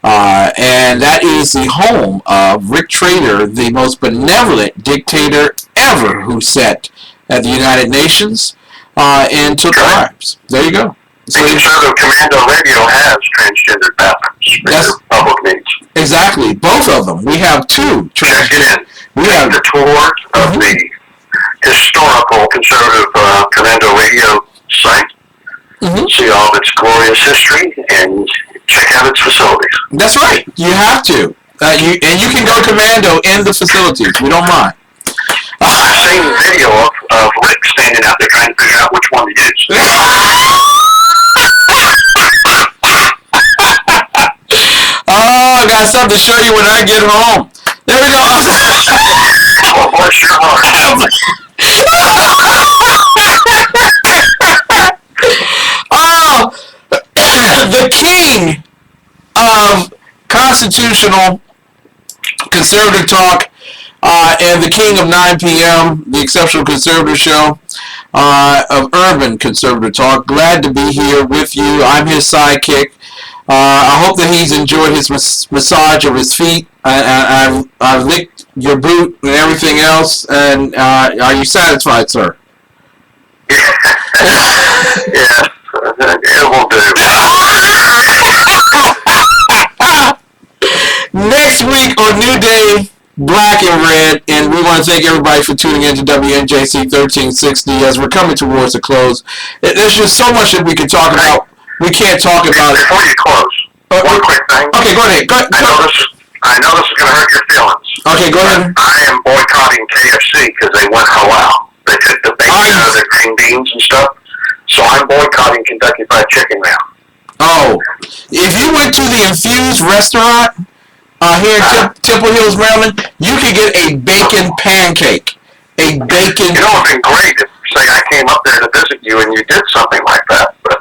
And that is the home of Rick Trader, the most benevolent dictator ever who sat at the United Nations and took lives. There you go. So Conservative Commando Radio has transgendered bathrooms for your public needs. Exactly. Both of them. We have two. Check it in. We have the tour of the historical Conservative Commando Radio site. See all of its glorious history and check out its facilities. That's right. You have to. You can go commando in the facilities. We don't mind. I've seen video of Rick standing out there trying to figure out which one to use. Oh, I got something to show you when I get home. There we go. Oh, bless your heart. Oh, the king of constitutional conservative talk and the king of 9 p.m., the Exceptional Conservative Show of urban conservative talk. Glad to be here with you. I'm his sidekick. I hope that he's enjoyed his massage of his feet. I've licked your boot and everything else. And are you satisfied, sir? Yeah, it will do. Next week on New Day, Black and Red, and we want to thank everybody for tuning in to WNJC 1360 as we're coming towards the close. There's just so much that we can talk about. We can't talk about it. Before you close, one quick thing. Okay, go ahead. I know this is going to hurt your feelings. Okay, go ahead. I am boycotting KFC because they went halal. They took the bacon out of their green beans and stuff. So I'm boycotting Kentucky Fried Chicken now. Oh, if you went to the Infused restaurant here in Temple Hills, Maryland, you could get a bacon pancake. A bacon. You know, it would have been great if, say, I came up there to visit you and you did something like that. But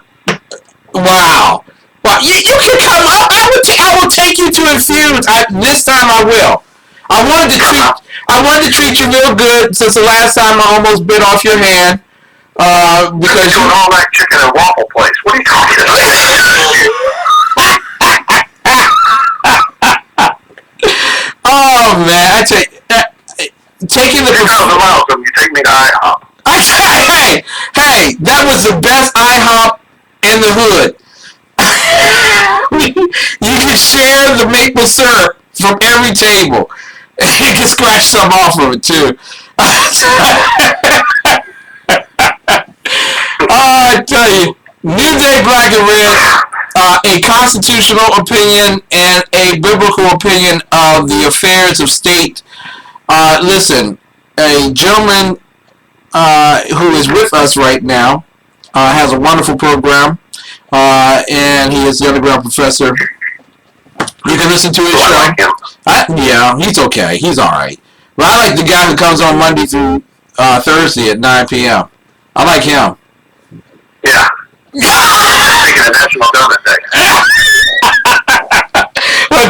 wow. Well, you can come up. I will take you to Infused. This time I will. I wanted to treat you real good since the last time I almost bit off your hand. Because you're doing all that chicken and waffle place. What are you talking about? Oh man, I tell you, taking the miles from you take me to IHOP. Hey, that was the best IHOP in the hood. You can share the maple syrup from every table. You can scratch some off of it too. I tell you, New Day Black and Red, a constitutional opinion and a biblical opinion of the affairs of state. Listen, a gentleman who is with us right now has a wonderful program, and he is the underground professor. You can listen to his show. Yeah, he's okay. He's all right. But I like the guy who comes on Monday through Thursday at 9 p.m. I like him. Yeah. Taking a National Donut Day. Well,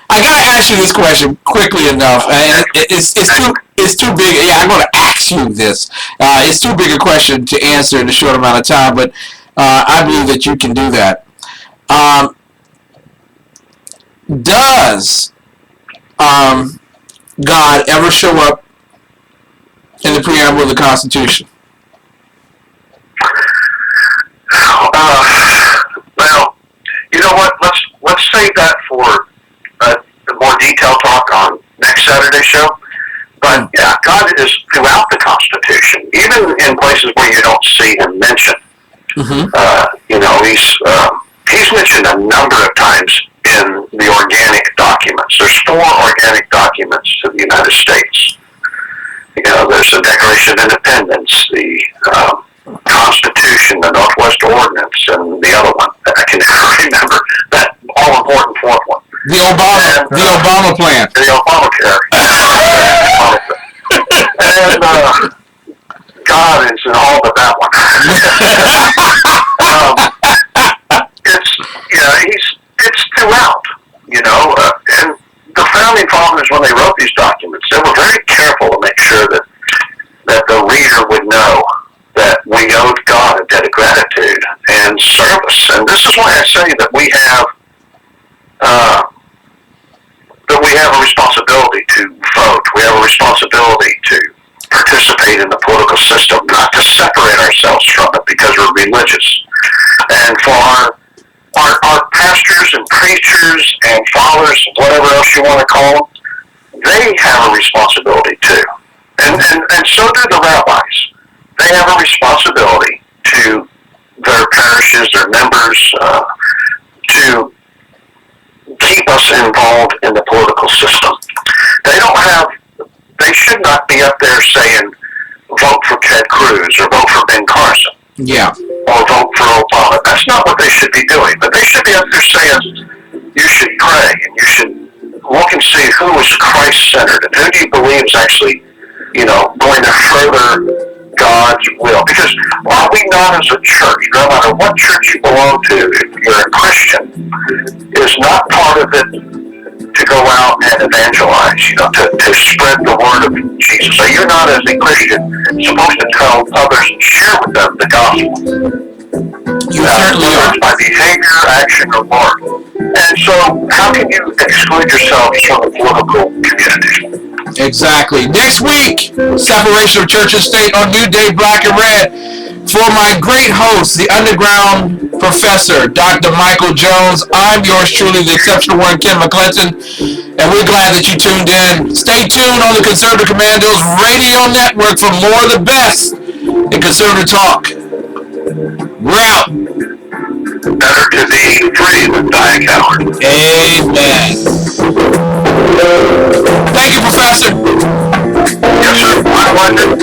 I gotta ask you this question quickly enough, and it's too big. Yeah, I'm gonna ask you this. It's too big a question to answer in a short amount of time, but I believe that you can do that. Does God ever show up in the preamble of the Constitution? Well, you know what? Let's save that for a more detailed talk on next Saturday's show. But yeah, God is throughout the Constitution, even in places where you don't see Him mentioned. You know, He's mentioned a number of times in the organic documents. There's 4 organic documents to the United States. You know, there's the Declaration of Independence, the Constitution, the Northwest Ordinance, and the other one that I can never remember, that all-important 4th one. The Obama plan. The Obamacare. And God is in all but that one. It's throughout, and the founding fathers, when they wrote these documents, they were very careful to make sure that the reader would know that we owed God a debt of gratitude and service. And this is why I say that we have a responsibility to vote. We have a responsibility to participate in the political system, not to separate ourselves from it because we're religious. And for our pastors and preachers and fathers, whatever else you want to call them, they have a responsibility too. And so do the rabbis. They have a responsibility to their parishes, their members, to keep us involved in the political system. They should not be up there saying, vote for Ted Cruz or vote for Ben Carson. Yeah. Or vote for Obama. That's not what they should be doing. But they should be up there saying, you should pray and you should look and see who is Christ-centered and who do you believe is actually, going to further God's will. Because are we not as a church, no matter what church you belong to, if you're a Christian, is not part of it to go out and evangelize, to spread the word of Jesus. So you're not, as a Christian, supposed to tell others and share with them the gospel. You certainly are. By behavior, action, or word. And so how can you exclude yourselves from the political community? Exactly. Next week, separation of church and state on New Day Black and Red. For my great host, the underground professor, Dr. Michael Jones, I'm yours truly, the exceptional one, Ken McClinton, and we're glad that you tuned in. Stay tuned on the Conservative Commandos Radio Network for more of the best in conservative talk. We're out. Better to be free than die a coward. Amen. Thank you, Professor. Yes, sir. My pleasure.